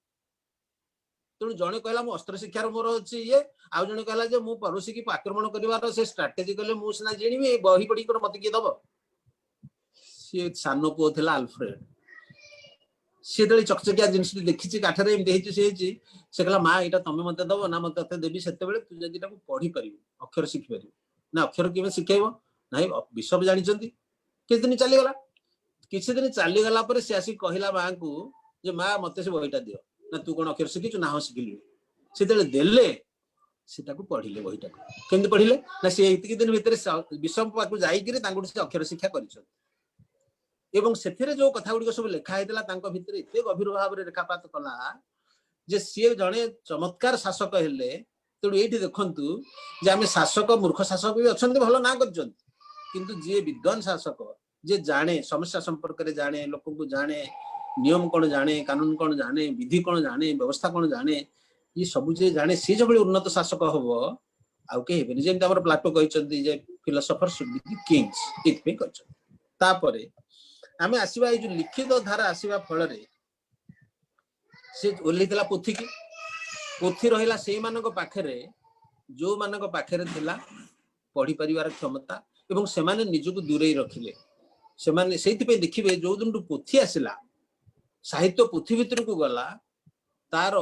ତେଣୁ ଜଣେ କହିଲା ମୁଁ ଅସ୍ତ୍ର ଶିକ୍ଷାର ମୋର ଅଛି ଇଏ, ଆଉ ଜଣେ କହିଲା ଯେ ମୁଁ ପରୋଶୀକି ଆକ୍ରମଣ କରିବାର ସେ ଷ୍ଟ୍ରାଟେଜି କଲେ ମୁଁ ସିନା ଜାଣିବି, ଏ ବହି ପଢି ମତେ କିଏ ଦବ? ସିଏ ସାନ ପୁଅ ଥିଲା ଆଲଫ୍ରେଡ। ସିଏ ଯେତେବେଳେ ଚକଚକିଆ ଜିନିଷଟି ଦେଖିଛି, କାଠରେ ଏମିତି ହେଇଛି, ସେ ହେଇଛି, ସେ କହିଲା ମା ଏଇଟା ତମେ ମତେ ଦବ ନା? ମତେ ତତେ ଦେବି ସେତେବେଳେ ତୁ ଯଦି ତାକୁ ପଢିପାରିବୁ, ଅକ୍ଷର ଶିଖିପାରିବୁ। ନା ଅକ୍ଷର କେବେ ଶିଖେଇବ? ନାଇଁ ବିଶପ ଜାଣିଛନ୍ତି। କିଛି ଦିନ ଚାଲିଗଲା। କିଛି ଦିନ ଚାଲିଗଲା ପରେ ସେ ଆସିକି କହିଲା ମାଙ୍କୁ ଯେ ମା ମତେ ସେ ବହିଟା ଦିଅ। ନା ତୁ କଣ ଅକ୍ଷର ଶିଖିଛୁ? ନା ହଁ ଶିଖିଲି। ସେତେବେଳେ ଦେଲେ, ସେଟାକୁ ପଢିଲେ। ବହିଟାକୁ କେମିତି ପଢିଲେ? ନା ସେ ଏତିକି ଦିନ ଭିତରେ ବିଶପ ପାଖକୁ ଯାଇକିରି ତାଙ୍କଠୁ ସେ ଅକ୍ଷର ଶିକ୍ଷା କରିଛନ୍ତି। ଏବଂ ସେଥିରେ ଯୋଉ କଥା ଗୁଡିକ ସବୁ ଲେଖା ହେଇଥିଲା, ତାଙ୍କ ଭିତରେ ଏତେ ଗଭୀର ଭାବରେ ରେଖାପାତ କଲା ଯେ ସିଏ ଜଣେ ଚମତ୍କାର ଶାସକ ହେଲେ। ତେଣୁ ଏଇଠି ଦେଖନ୍ତୁ ଯେ ଆମେ ଶାସକ, ମୂର୍ଖ ଶାସକ ବି ଅଛନ୍ତି, ଭଲ ନାଁ କରିଛନ୍ତି। କିନ୍ତୁ ଯିଏ ବିଦ୍ୱାନ ଶାସକ, ଯିଏ ଜାଣେ, ସମସ୍ୟା ସମ୍ପର୍କରେ ଜାଣେ, ଲୋକଙ୍କୁ ଜାଣେ, ନିୟମ କଣ ଜାଣେ, କାନୁନ କଣ ଜାଣେ, ବିଧି କଣ ଜାଣେ, ବ୍ୟବସ୍ଥା କଣ ଜାଣେ, ଇଏ ସବୁ ଯିଏ ଜାଣେ, ସିଏ ଯେଭଳି ଉନ୍ନତ ଶାସକ ହବ, ଆଉ କେହି ହେବେନି। ଯେମିତି ଆମର ପ୍ଲାଟୋ କହିଛନ୍ତି ଯେ philosopher should be the Kings, ଏଇଥିପାଇଁ କହିଛନ୍ତି। ତାପରେ ଆମେ ଆସିବା ଏଇ ଯୋଉ ଲିଖିତ ଧାରା ଆସିବା ଫଳରେ ସେ ଓହ୍ଲେଇଥିଲା ପୋଥିକି। ପୋଥି ରହିଲା ସେଇମାନଙ୍କ ପାଖରେ ଯୋଉମାନଙ୍କ ପାଖରେ ଥିଲା ପଢିପାରିବାର କ୍ଷମତା, ଏବଂ ସେମାନେ ନିଜକୁ ଦୂରେଇ ରଖିଲେ। ସେମାନେ ସେଇଥିପାଇଁ ଦେଖିବେ ଯୋଉ ଦିନଠୁ ପୋଥି ଆସିଲା, ସାହିତ୍ୟ ପୋଥି ଭିତରକୁ ଗଲା, ତାର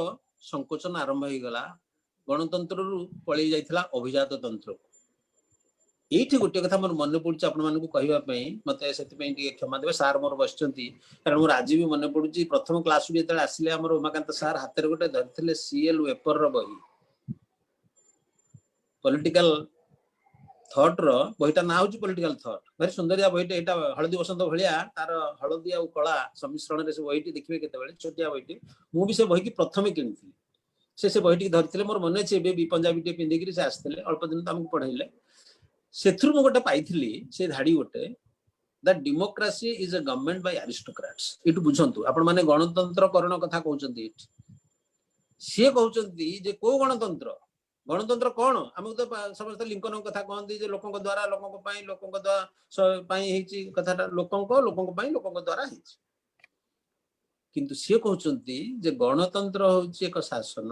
ସଂକୋଚନ ଆରମ୍ଭ ହେଇଗଲା। ଗଣତନ୍ତ୍ରରୁ ପଳେଇ ଯାଇଥିଲା ଅଭିଜାତ ତନ୍ତ୍ରକୁ। ଏଇଠି ଗୋଟିଏ କଥା ମୋର ମନେ ପଡୁଛି ଆପଣମାନଙ୍କୁ କହିବା ପାଇଁ, ମତେ ସେଥିପାଇଁ ଟିକେ କ୍ଷମା ଦେବେ। ସାର୍ ମୋର ବସିଛନ୍ତି, କାରଣ ମୋର ଆଜି ବି ମନେ ପଡୁଛି ପ୍ରଥମ କ୍ଲାସରୁ ଯେତେବେଳେ ଆସିଲେ ଆମର ଉମାକାନ୍ତ ସାର୍ ହାତରେ ଗୋଟେ ଧରିଥିଲେ ସିଏଲ ୱେପରର ବହି, ପଲିଟିକାଲ ଥଟ ର ବହିଟା ନାଁ ହଉଛି ପଲିଟିକାଲ ଥଟ। ଭାରି ସୁନ୍ଦରିଆ ବହିଟେ। ଏଇଟା ହଳଦୀ ବସନ୍ତ ଭଳିଆ, ତାର ହଳଦୀ ଆଉ କଳା ସମ୍ମିଶ୍ରଣରେ ସେ ବହିଟି ଦେଖିବେ କେତେବେଳେ, ଛୋଟିଆ ବହିଟି। ମୁଁ ବି ସେ ବହିକି ପ୍ରଥମେ କିଣିଥିଲି। ସେ ବହିଟିକି ଧରିଥିଲେ, ମୋର ମନେ ଅଛି। ଏବେ ବି ପଞ୍ଜାବୀ ଟିକେ ପିନ୍ଧିକିରି ସେ ଆସିଥିଲେ, ଅଳ୍ପ ଦିନ ତ ଆମକୁ ପଢେଇଲେ। ସେଥିରୁ ମୁଁ ଗୋଟେ ପାଇଥିଲି ସେ ଧାଡି ଗୋଟେ, that democracy is a government by aristocrats। ଏଇଠୁ ବୁଝନ୍ତୁ, ଆପଣ ମାନେ ଗଣତନ୍ତ୍ରକରଣ କଥା କହୁଛନ୍ତି ଏଠି। ସିଏ କହୁଛନ୍ତି ଯେ କୋଉ ଗଣତନ୍ତ୍ର? ଗଣତନ୍ତ୍ର କଣ? ଆମକୁ ତ ସମସ୍ତେ ଲିଙ୍କନଙ୍କ କଥା କହନ୍ତି ଯେ ଲୋକଙ୍କ ଦ୍ଵାରା, ଲୋକଙ୍କ ପାଇଁ, ଲୋକଙ୍କ ପାଇଁ ହେଇଛି କଥାଟା। ଲୋକଙ୍କ ପାଇଁ, ଲୋକଙ୍କ ଦ୍ଵାରା ହେଇଛି। କିନ୍ତୁ ସିଏ କହୁଛନ୍ତି ଯେ ଗଣତନ୍ତ୍ର ହଉଛି ଏକ ଶାସନ,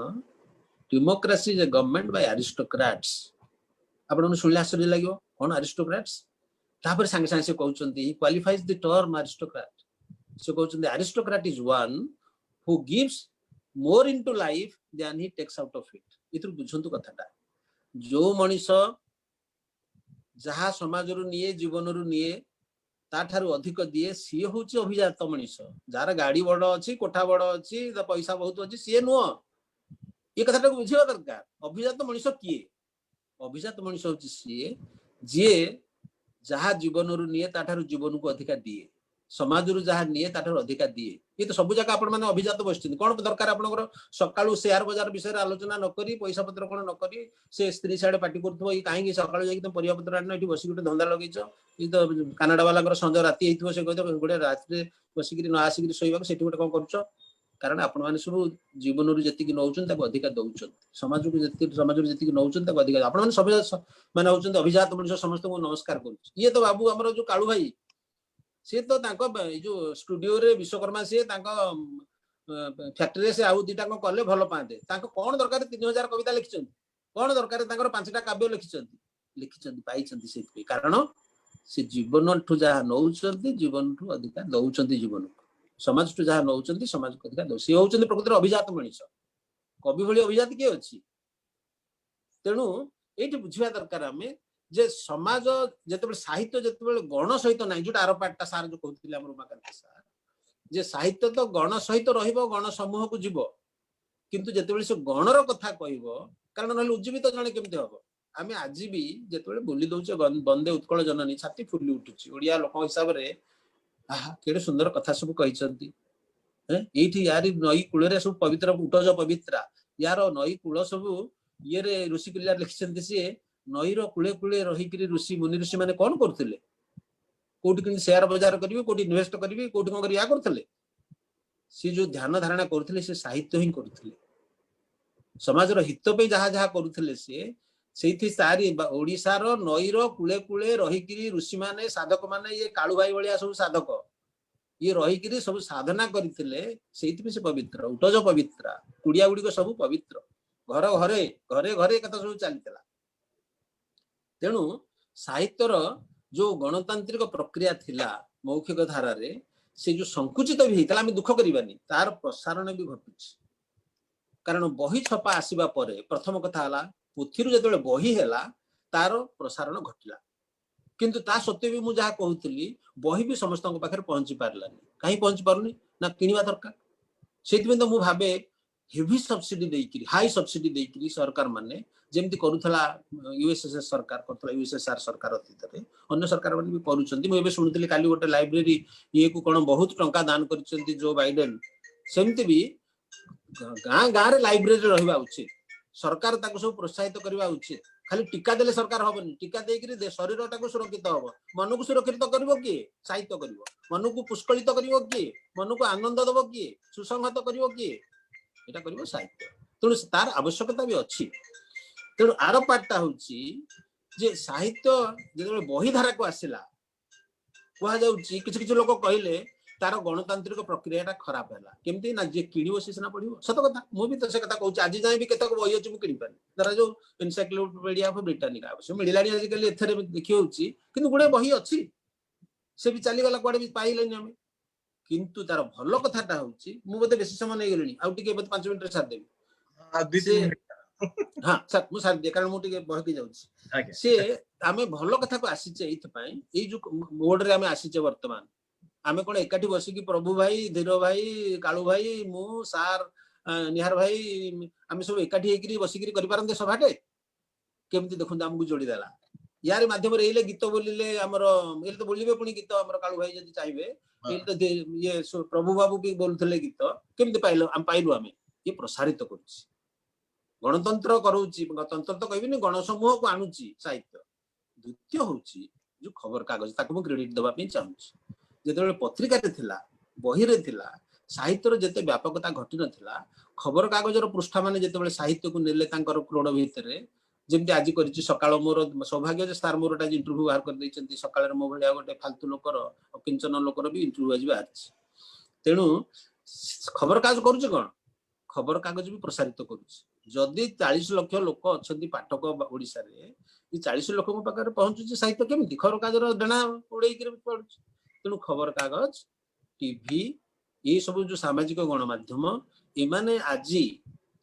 democracy is a government by aristocrats. ଆପଣଙ୍କୁ ଶୁଣିଲେ ଆଶ୍ଚର୍ଯ୍ୟ ଲାଗିବ, କଣ ଆରିଷ୍ଟୋକ୍ରାଟ୍ସ? ତାପରେ ସାଙ୍ଗେ ସାଙ୍ଗେ ସେ କହୁଛନ୍ତି, he qualifies the term aristocrat। ସେ କହୁଛନ୍ତି aristocrat is one who gives more into life than he takes out of it। ଏଥିରୁ ବୁଝନ୍ତୁ କଥାଟା। ଯୋଉ ମଣିଷ ଯାହା ସମାଜରୁ ନିଏ, ଜୀବନରୁ ନିଏ, ତାଠାରୁ ଅଧିକ ଦିଏ, ସିଏ ହଉଛି ଅଭିଜାତ ମଣିଷ। ଯାହାର ଗାଡି ବଡ ଅଛି, କୋଠା ବଡ ଅଛି, ପଇସା ବହୁତ ଅଛି, ସିଏ ନୁହଁ। ଏ କଥାଟାକୁ ବୁଝିବା ଦରକାର। ଅଭିଜାତ ମଣିଷ କିଏ? ଅଭିଜାତ ମଣିଷ ହଉଛି ସିଏ ଯିଏ ଯାହା ଜୀବନରୁ ନିଏ ତାଠାରୁ ଜୀବନକୁ ଅଧିକା ଦିଏ, ସମାଜରୁ ଯାହା ନିଏ ତାଠାରୁ ଅଧିକା ଦିଏ। ଏ ତ ସବୁ ଜାଗା ଆପଣ ମାନେ ଅଭିଜାତ ବସିଛନ୍ତି। କଣ ଦରକାର ଆପଣଙ୍କର? ସକାଳୁ ସେୟାର ବଜାର ବିଷୟରେ ଆଲୋଚନା ନ କରି, ପଇସା ପତ୍ର କଣ ନ କରି, ସେ ସ୍ତ୍ରୀ ସିଆଡେ ପାଟି କରୁଥିବ, ଏଇ କାହିଁକି ସକାଳୁ ଯାଇକି ତମ ପରିବା ପତ୍ର ଆଣିନ, ଏଠି ବସିକି ଗୋଟେ ଧନ୍ଦା ଲଗେଇଛ। ଏଇ ତ କାନାଡା ବାଲାଙ୍କର ସଞ୍ଜ ରାତି ହେଇଥିବ, ସେ କହିଥିବ ଗୋଟେ ରାତିରେ ବସିକିରି ନ ଆସିକିରି ଶୋଇବାକୁ, ସେଠି ଗୋଟେ କଣ କରୁଛ? कारण आपण माने सब जीवन रु जति नौचन ताको अधिक दउचन समाज को जति समाज रु जति नौचन ताको अधिक आपण माने सब माने होचन अभिजात मनुष्य समस्त को नमस्कार करू ये तो बाबू हमर जो काळू भाई से तो ताको जो स्टूडियो रे विश्वकर्मा से ताको फैक्ट्री से आउ दिटा को कले भलो पाते ताको कोन दरकार 3000 कविता लिखिछन कोन दरकार ताकर 5टा काव्य लिखिछन लिखिछन पाइछन से कारण से जीवन ठु जहा नौचन जीवन ठु अधिक दउचन जीवन को समाज टू जहाँ नौ समाज को अधिक सी होती प्रकृति अभिजात मनीष कवि भली अभिजात किए अच्छी तेणु ये बुझा दरकार आम जे समाज जिते साहित्य जिते गण सहित ना जो आर पार्टा सार जो कहते उमाकांत सार जे साहित्य तो गण सहित गण समूह को जीव किंतु जिते से गणर कथा कह कारण ना उज्जीवित जड़े केमती हम आम आज भी जिते बोली दौचे वंदे उत्कल जननी छाती फुली उठुची ओडिया लोक हिसाब से केड़े सुंदर कथा सब कही यारी नई कूल सब पवित्र उटज पवित्रा यार नई कूल सब ये ऋषि कुलिया लिखिं सी नईर कूले कूले रहीक ऋषि मुनि ऋषि मैंने कौन करते कौटी शेयर बजार करेंगे कौटी इन्वेस्ट करेंगे कौटी कौन या करते सी जो ध्यान धारणा करते से साहित्य ही करते समाजर हित पे जहाँ जहाँ करते से सारी ओडिशार नईर कूले कूले रहीक ऋषि माने साधक माने ये कालू भाई भाया सब साधक ये रहीक सब साधना करते से पवित्र उटज पवित्रा कुड़िया गुड़िक सब पवित्र घर घरे घरे घरे कथा सब चलता तेणु साहित्यर जो गणतांत्रिक प्रक्रिया थिला मौखिक धारा रे से जो संकुचित भी होता आम दुख करवानी तार प्रसारण भी घटुची कारण बही छपा आसवा प्रथम कथा है पुथी जो बही है तार प्रसारण घटला किंतु ता सत्वे भी मुझे कहूली बही भी समस्त पाखे पहुंची पारानी कहीं पहुंची पारुनी ना किणवा दरकार से तो मुझे भावे हेवी सब्सिडी देकरी हाई सब्सिडी देकरी सरकार माने जेमती करूथला यूएसएसआर सरकार करथला यूएसएसआर सरकार अतीत रे अन्य सरकार माने भी करूछंती मुझे शुणुली काली गोटे लाइब्रेरी ये को कोन बहुत टंका दान करछंती जो बाइडेन सेमती भी गाँ गाँ रे लाइब्रेरी रहिबा उचित सरकार ताको सब प्रोत्साहित करबा उचित खाली टीका देले सरकार हबनी टीका देकरी शरीर टाको सुरक्षित हबो मन को सुरक्षित करबो किए साहित्य करबो मन को पुष्कलित करबो किए मन को आनंद दबो किए सुसंगत करबो किए एटा करबो साहित्य तेणु तार आवश्यकता भी अच्छी तेणु आर पार्टा होची जे साहित्य जो बही धारा को आसला कह जाउची किछ किछ लोक कहले तार गणतांत्रिक प्रक्रिया खराब है केमती ना जे किणव सी सीना पढ़ो सत कथा मुझे तो से कथा कहूँ आज जाए भी केतक बही अच्छी मुझे किणी धर जो एनसाइक्लोपीडिया ऑफ ब्रिटानिका अवश्य मिलला आजिकल एथरे देखी होची किंतु गुड़े बही अच्छी से भी चलीगला कुआडे भी पाइलानी आम किंतु तार भल कथाटा होची मु बोधे बेसी समय नहीं गलिनी आउ टिके 5 मिनिट सारदेवी हाँ सर मु सारदे कारण मु टिके बहकी जाउची से आमे भल कथा को आसीचे एथि पई ए जो मोड रे आमे आसीचे वर्तमान आमे कोन एकाठी बसिकी प्रभु भाई धीर भाई कालू भाई मु सार निहार भाई आमे सब एकाठी हेकरी बसिकी करि पारंते सभाटे केमती देखुन हमकु जोड़ी देला यार माध्यम रे एले गीत बोलिले हमर एले तो बोलिबे पुनी गीत हमर कालू भाई जदी चाहिबे एले तो ये प्रभु बाबू भी बोलथले गीत केमती पाइलो हम पाइलु आमे ये प्रसारित करूची गणतंत्र करूची गणतंत्र तो कहबिनी गण समूह को आनुची साहित्य द्वितीय होची जो खबर कागज ताको मु क्रेडिट दबा पे चाहूची जेते पत्रिका बही रे साहित्यर जिते व्यापकता घटी नाला खबर कागजर पृष्ठा मान जिते साहित्य को नेले क्रोड़ भितर जमी आज कर सका मोर सौभाग्य सार मोर इंटरव्यू बाहर कर सका मो भाया गोटे फालतू लोकर अकिंचन लोकर भी इंटरव्यू आज बाहर तेणु खबर कागज करुचे कौन खबर कागज भी प्रसारित करुदी 40 लाख लोक अच्छा पाठक ओडिशा रे 40 लाख पाखे पहुंचुचे साहित्य केमी खबर कागजर डेणा उड़े पड़ू तेणु खबर कागज टीवी ये सब जो सामाजिक गणमाध्यम एमाने आज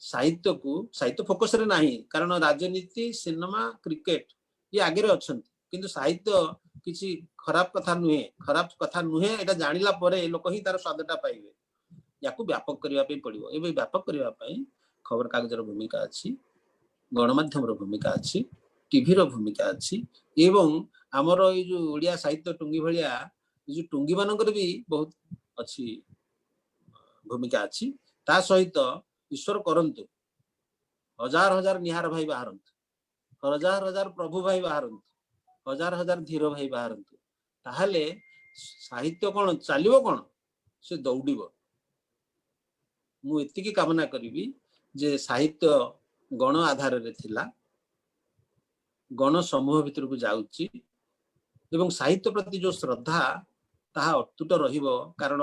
साहित्य फोकस रे नहीं कारण राजनीति सिनेमा क्रिकेट ये आगे अच्छा किंतु साहित्य किसी खराब कथा नुहे एटा जानिला परे लोक ही तार स्वादटा पाइबे या व्यापक करने पड़ो ए व्यापक करने खबर कागजर भूमिका अच्छी गणमाध्यम भूमिका अच्छी टीवी भूमिका अच्छी एवं आमर ये जो ओडिया साहित्य टुंगी भाया जो टुंगी मानकर भी बहुत अच्छी भूमिका अच्छी ता सहित ईश्वर करंतु हजार हजार निहार भाई बाहरंतु हजार हजार प्रभु भाई बाहरंतु हजार हजार धीर भाई बाहरंतु ताहले साहित्य कौन चलिबो कौन से दौड़िबो मु एतिकी कामना करी जे साहित्य गण आधार रे थिला गण समूह भितर को जाउची एवं साहित्य प्रति जो श्रद्धा ताहा अटूट रहिबो कारण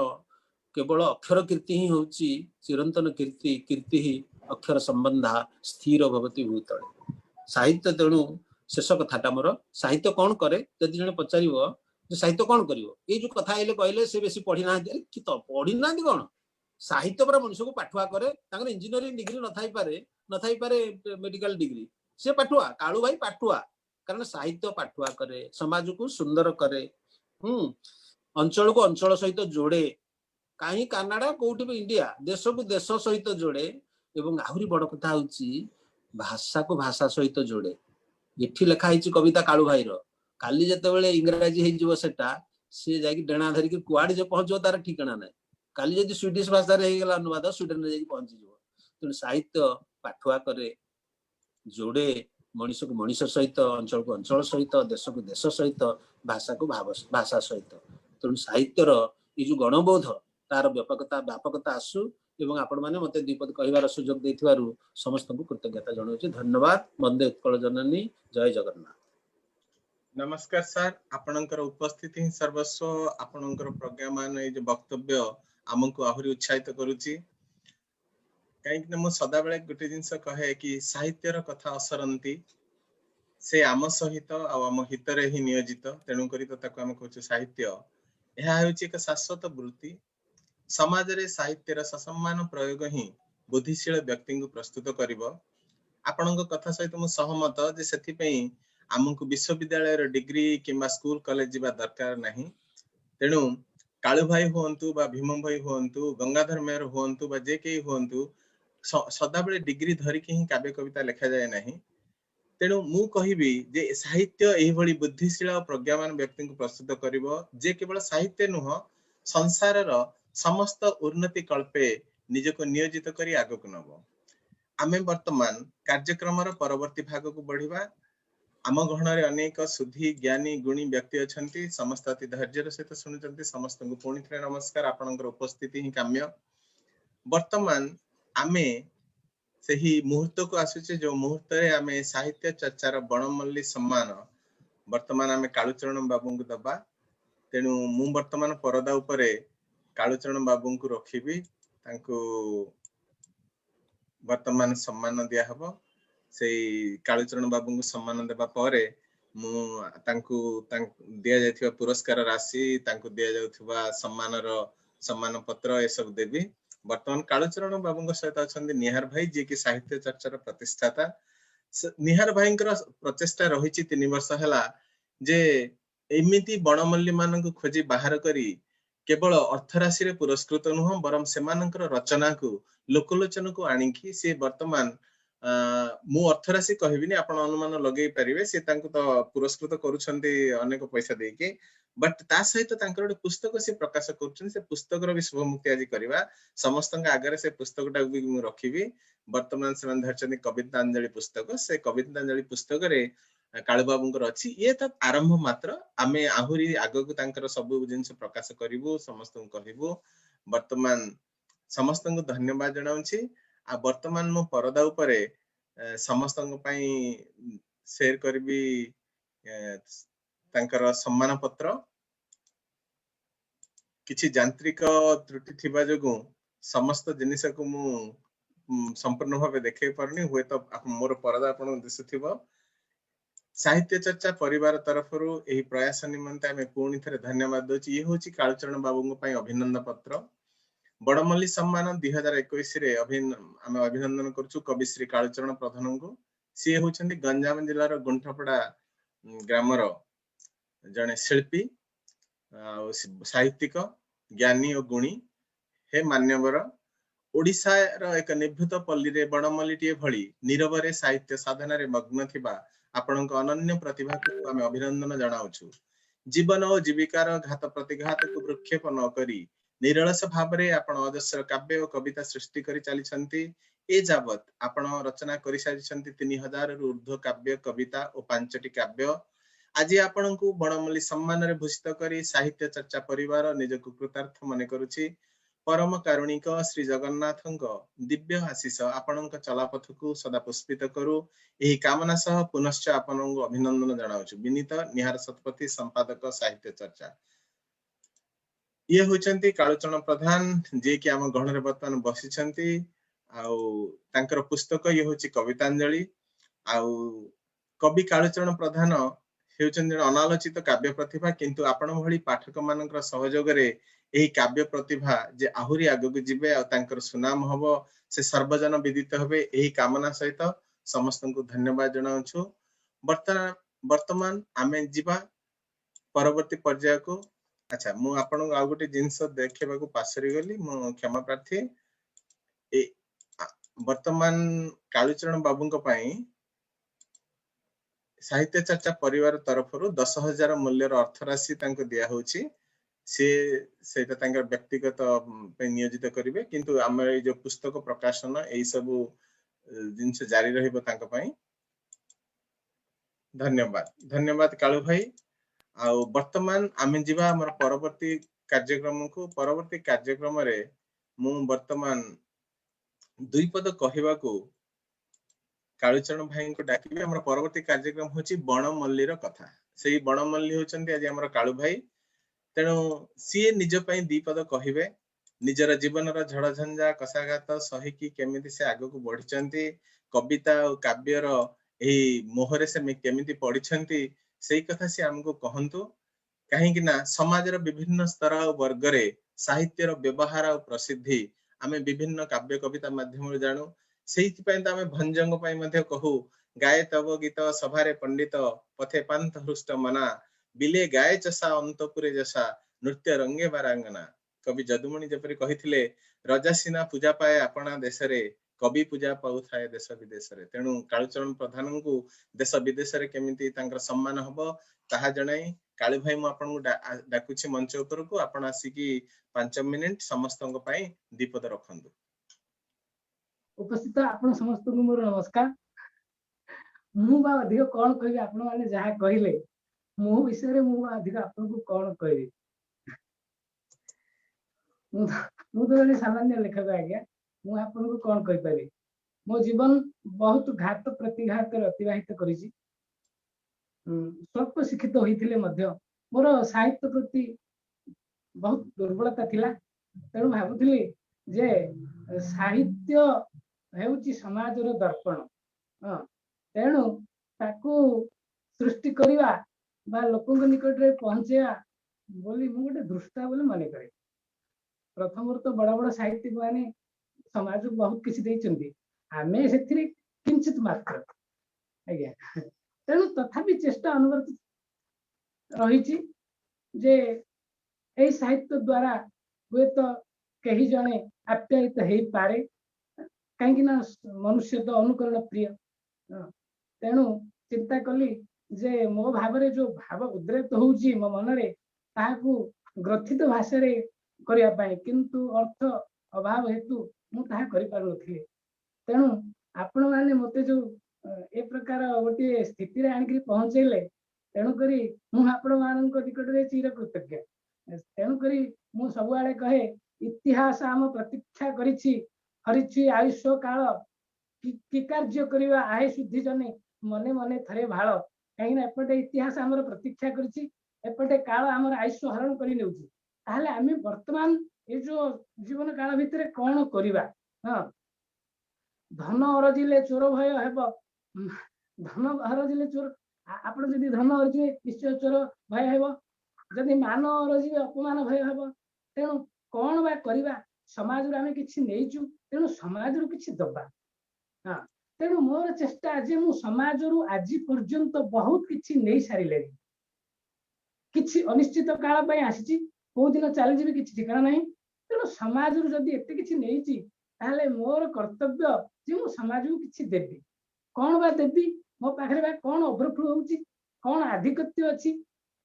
केवल अक्षर कीर्ति ही होची चिरंतन कीर्ति कीर्ति ही अक्षर संबंधा स्थिर भवति भूतले साहित्य तेणु शेष कथाटा मोर साहित्य कौन करे जदि जने पचारिबो जे साहित्य कौन करिवो ए जो कथा आइले कहले से बेसी पढ़ी ना कि तो पढ़ी ना कौन साहित्य पर मनुष्य को पाठुआ करे तांकर इंजीनियरिंग डिग्री न थाई पारे मेडिकल डिग्री से पाठुआ कालू भाई पाठुआ कारण साहित्य पाठुआ करे समाज को सुंदर करे अंचल को अंचल सहित जोड़े कहीं कानाडा कोठी भी इंडिया देश को देश सहित जोड़े एवं आहुरी बड़ कथा होची भाषा को भाषा सहित जोड़े एठी लेखा हिची कविता कालू भाई रो काली जते बेले इंग्रजी हे जीवो सेटा से जाकी डेणा धरि के कुआडी जे पहुंचो तार ठिकाना नै काली जदी स्वीडिश भाषा रे हे गेला अनुवाद स्वीडन रे जाकी पहुंची जीवो तो साहित्य पाठुआ करे जोड़े मनुष्य को मनुष्य सहित अंचल को अंचल सहित देश को देश सहित भाषा को भाषा सहित तेणु साहित्यर ये जो गणबोध तार व्यापकता आसू एवं आपण माने मते दीपद कहिवार सुयोग देथिवारु समस्त को कृतज्ञता जणाउछि धन्यवाद वंदे उत्कल जननी जय जगन्नाथ नमस्कार सर आपणकर उपस्थिति ही सर्वस्व आपणकर प्रज्ञामान ए जो वक्तव्य हमको आहुरी उत्साहित करूछि कहीं मु सदा बेले गोटे जिनस कहे कि साहित्यर कथा असरंती से आम सहित आम हितरे ही नियोजित तेणु करी तो ताको हम कहू साहित्य यह होछि एक शाश्वत वृत्ति समाज रे साहित्यर ससम्मान प्रयोग ही बुद्धिशील व्यक्ति को प्रस्तुत करिवो आपणक कथा सहित मु सहमत जे सेथि पई हमको विश्वविद्यालय रो डिग्री किंबा स्कूल कॉलेज जीवा दरकार नहीं तेणु कालू भाई हुअंतु बा भीम भाई हुअंतु गंगाधर मेहर हुअंतु बा जे के हुअंतु सदा बेले डिग्री धरिकी ही काव्य कविता लिखा जाए नहीं तेणु मु कहिबी जे साहित्य एही भली बुद्धिशील और प्रज्ञावान व्यक्ति को प्रस्तुत करिवो जे केवल साहित्य नुह संसार रो समस्त उन्नति कल्पे निजको नियोजित करी आगो को नबो आमे वर्तमान कार्यक्रम रो परवर्ती भाग को बढ़िबा आम गहन रे अनेक सुधी ज्ञानी गुणी व्यक्ति अछंती समस्त अति धैर्यर सहित सुनुचंती समस्त को पुणी थे नमस्कार आपनकर उपस्थिति ही काम्य वर्तमान आमे सही मुहूर्त को आसुचे जो मुहूर्त रे आमे साहित्य चर्चार बणमल्ली सम्मान वर्तमान आमे कालूचरण बाबू को दबा तेणु मु वर्तमान परदा उपरे कालूचरण बाबू को रखिबी तांको वर्तमान सम्मान दिया हबो सेई कालूचरण बाबू को सम्मान देबा परे मु तांको दिया जायथिबा पुरस्कार राशि तांको दिया जाउथिबा सम्मान पत्र ए सब देबी वर्तमान कालूचरण बाबू सहित अछंदी निहार भाई जे कि साहित्य चर्चार प्रतिष्ठाता निहार भाई प्रचेष्टा रही 3 वर्ष हला जे एमिति बणमल्ली मानक खोजी बाहर करी केवल अर्थराशि रे पुरस्कृत नुह बरम सेमानकर रचना को लोकलोचन को आनिकी से वर्तमान मु अर्थराशि कहबिनी आपण अनुमान लगेई परिबे से तांको तो पुरस्कृत करूछंती अनेक पैसा देके बट ता सहित तांकर एक पुस्तक से प्रकाश करूछन से पुस्तक रो भी शुभ मुक्ति आज करबा समस्त आगे से पुस्तकटा भी मु रखिबी वर्तमान से धरचंदी कवितांजलि पुस्तक से कवितांजलि पुस्तक रे कालू बाबूंकर अछि ये तो आरंभ मात्र आमे आहुरी आगो को तांकर सब जिंस प्रकाश करिवो समस्त को कहबो वर्तमान समस्त को धन्यवाद जणाउछि आ वर्तमान मो परदा उपरे समस्त को पई शेयर करबी तांकर सम्मान पत्र किछि यांत्रिक त्रुटि थिबा जगु समस्त जिनिस को मु संपूर्ण भाव देखे परनी हुए तो मोर परदा आपण दिसुथिबो साहित्य चर्चा परिवार तरफरु एही प्रयास निमंते आमे पुणी थरे धन्यवाद दोची ये होची कालचरण बाबूंग पई अभिनंदन पत्र बड़मल्ली सम्मान 2021 रे आमे अभिनंदन करछु कवि श्री कालचरण प्रधान को सी होचंदी गंजाम जिल्लार गुंठपड़ा ग्रामर जने शिल्पी साहित्यिक ज्ञानी और गुणी हे मान्यवर ओडिसा रो एक निभृत पल्ली रे बड़मल्ली टिए भली नीरव रे साहित्य साधना रे मग्न थिबा आपनक अनन्य प्रतिभा को आमे अभिनंदन जणाउछु जीवन और जीविकार घात प्रतिघात को वृक्षेप न करी निरलस भाव रे आपण अजस्र काव्य और कविता सृष्टि करी चली छंती ए जावत आपण रचना करी सारी छंती 3000 रु ऊर्ध्व काव्य कविता और 5टी काव्य आज आपण को बणमल्ली सम्मान रे भूषित करी साहित्य चर्चा परिवार निज को कृतार्थ मने करूची परम कारुणिक श्री जगन्नाथଙ୍କ दिव्य आशीष आपणଙ୍କ चलापथକୁ सदा पुष्पित करू ଏହି कामना सह पुनश्च आपणଙ୍କୁ अभिनंदन जणाउछु। विनीत निहार शतपथी संपादक साहित्य चर्चा। ये होचंती कालुचरण प्रधान जे कि आम गहण रे वर्तमान बसिचंती आउ तांकर पुस्तक ये होची कवितांजलि आउ कवि कालुचरण प्रधान हेउचंती अनालोचित काव्य प्रतिभा किंतु आपण भली पाठक मानकर सहयोग रे एही काव्य प्रतिभा जे आहुरी आगक जिबे आ तांकर सुनाम हबो से सर्वजन विदित हबे एही कामना सहित समस्त को धन्यवाद जणाउछु। वर्तमान आमे जिबा परवर्ती पर्याय को। अच्छा मु आपण आ गोटे जिंस देखबा को पासरी गली मु क्षमा प्रार्थी। ए वर्तमान कालुचरण बाबूंक पई साहित्य चर्चा परिवार तरफ 10,000 मूल्यर अर्थ राशि तांको दिया होची से सेटा तांकर व्यक्तिगत पे नियोजित करिवे किंतु हमर ए जो पुस्तक प्रकाशन एई सब जिंस जारी रहइबो तांको पई। धन्यवाद धन्यवाद कालू भाई। आ वर्तमान आमे जिबा हमर परवर्ती कार्यक्रम को। परवर्ती कार्यक्रम रे मु वर्तमान दुई पद कहबा को कालुचरण भाई को डाकिबे। हमर परवर्ती कार्यक्रम होची बणमल्लीर कथा। सेही बणमल्ली होचंती आज हमर कालू भाई तेणु सी निज पई दी पद कहिबे निजर जीवनर झड़ झंझा कसाघात सहिकी केमिति से आगो को बढ़िचंती कविता और काव्यर एही मोहरे से केमिति पढ़िचंती सेही कथा से हमको कहंतु। काहे कि ना समाजर विभिन्न स्तर और वर्ग रे साहित्यर व्यवहार और प्रसिद्धि आमे विभिन्न काव्य कविता माध्यम रे जानू। सेही पई त आमे भंजंग पई मध्ये कहू गाए तव गीत सभारे पंडित पथे पांत हृष्ट मना बिले गाए चसा अंतपुरे जसा नृत्य रंगे बारांगना। कवि जदुमणि जेपरि कहिथिले रजा सिना पूजा पाए आपणा देश रे कवि पूजा पाउथाए देश विदेश रे। तेणु कालुचरण प्रधान को देश विदेश रे केमिति तांकर सम्मान हबो ताहा जणाई काली भाई मु आपन डाकुछि मंच ऊपर को। आपण आसी 5 मिनिट समस्तंग पई दीपद रखंदु। उपस्थित आपण समस्त को मोर नमस्कार। मु बा अधिक कोन कहि आपण माने जहा कहिले मु विषय रे मु अधिक आपण को कोन कहि मु तो सामान्य लेखक आज्ञा मु आपण को कोन कहि पारि। मो जीवन बहुत घात प्रतिघात अतिबाहित करिछि। स्वल्प शिक्षित होइथिले मध्य मोर साहित्य प्रति बहुत दुर्बलता थिला। तेणु भाबुथिली जे साहित्य हेउची समाजर दर्पण। तेणु ताकू सृष्टि करिवा बा लोकଙ୍କ निकटरे पहुंचेया बोली मु गोटे दृष्टा बोली माने करे। प्रथम तो बड़ बड़ साहित्यिक माने समाज को बहुत किछि दैचंती आमे सेथिरे किंचित मात्र आज्ञा। तेणु तथापि चेष्टा अनुवर्त रहिछि जे एई साहित्य द्वारा हुए तो कहीं जने आप्यायित हो पारे कहीं ना मनुष्य तो अनुकरण प्रिय। तेणु चिंता कली जे मो भाव रे जो भाव उद्रेक होउची मो मन रे ताहाकू ग्रथित भाषा रे करिया पाए किंतु अर्थ अभाव हेतु मु ताहा करि पार नथिले। तेणु आपण माने मते जो ए प्रकार गोटे स्थिति रे आनिकरी पहुंचेले तेणु करी मु आपण मानक निकट रे चिर कृतज्ञ। तेणु करी मु सब आड़े कहे इतिहास आम प्रतीक्षा करिछि हरिछि आयुष्य काल कि कार्य करिवा आय शुद्धि जने मने मने थरे भाळ। कहीं ना एपटे इतिहास आमर प्रतीक्षा करिछि एपटे काल आमर आयुष्य हरण करि नेउछि। ताहले आमे वर्तमान ए जो जीवन काल भितरे कोन करिवा। धन अरजिले चोर भय हेबो। धन अरजिले चोर आपण जदि धन अरजिले निश्चय चोर भय हेबो। जदि मान अरजिले अपमान भय हेबो। तेणु कोन बा करिवा समाज रे आमे किछि नेइछु तेणु समाज रो किछि दबा। तेणु मोर चेष्टा आज मु समाज रो आज पर्यंत बहुत किछि नेइ सारिले। किछि अनिश्चित काल पय आसीछि को दिन चली जिबि किछि ठिकाना नाही। तेणु समाज रो जदि एते किछि नेइछि ताहले मोर कर्तव्य जे मु समाज को किछि देबी। कोन बा देबी मो पाखरे बा कोन ओवरफ्लो होउछि कोन आधिपत्य अछि।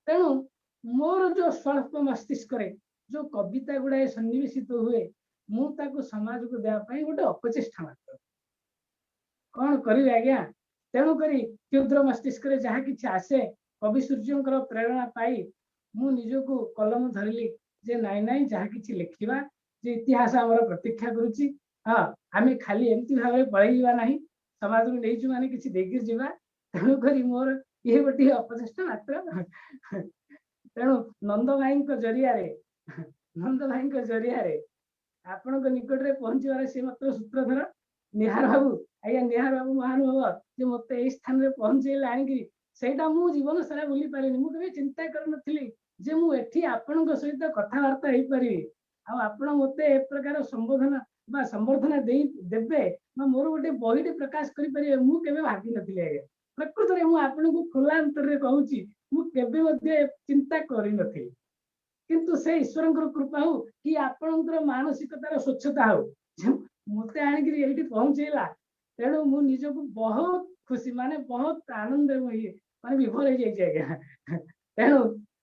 तेणु मोर जो स्वल्प मस्तिष्क रे जो कविता गुडा सन्निवेशित हुए मु ताको समाज को देया पई गोटे अपचेष्टा मात्र कोन करी आज्ञा। तेणु करी क्षुद्र मस्तिष्क रे जहा किछि आसे कवि सूर्यंकर प्रेरणा पाई मु निजको कलम धरली जे नाइ नाइ जहा किछि लिखिबा जे इतिहास आमर प्रतीक्षा करुच्ची। हाँ आम खाली एमती भाव पलैजा ना समाज को नहीं माने किसी देखी जावा तेणुक मोर ये गोटे अपचेष्टा मात्र। तेणु नंद भाई जरिया नंद भाई जरिया आपण निकट में पहुंचार सी मत सूत्रधर निहार बाबू। आज्ञा निहार बाबू महानुभव जे मत यही स्थान में पहुंचे आणिकी सेटा मु जीवन सारा भूली पारे मुझे चिंता कर नथिली जे मु एठी आपण सहित कथबार्ता हो पारि आपण मते ए प्रकार संबोधन बा संबर्धना देबे मोर गोटे बहीटे प्रकाश करि पारे मु केबे भाबी नथिली। आज्ञा प्रकृत में मु आपण को खुला अंतर रे कहूची मु केबे मध्ये चिंता करि नथिली किंतु से ईश्वर कृपा हो कि आपणकर मानसिकतार स्वच्छता हो मते आणिकी एठी पहुंचेला। तेणु मु निजको बहुत खुशी माने बहुत आनंद माने विभोर हो जाइए। आज्ञा तेणु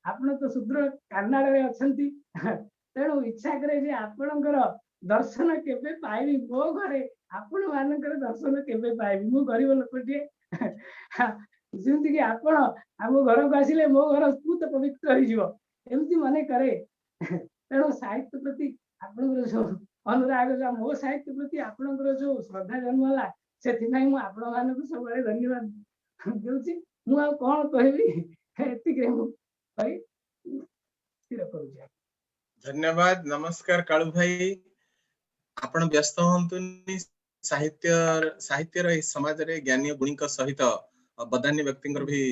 आपण तो सुदूर कानाडा रे अछंती तेणु इच्छा करे जे आपणकर दर्शन केबे पाइबी मो घरे आपण मानकर दर्शन केबे पाइबी मु गरीब लोकटिए जेमती कि आपण आम घर को आसिले मो घर पूत पवित्र हो जिवो एमती मने करे। तेणु साहित्य प्रति आपणकर जो अनुराग जो मो साहित्य प्रति आपणकर जो श्रद्धा जन्मला से मु आपण मानक सब धन्यवाद देउची। मु आ कोन कहबी एतिक मु भाई स्थिर करूची। धन्यवाद। नमस्कार कालू भाई आपण व्यस्त होंतुनी साहित्यर ए समाज रे ज्ञानी गुणी सहित बदानी व्यक्ति भी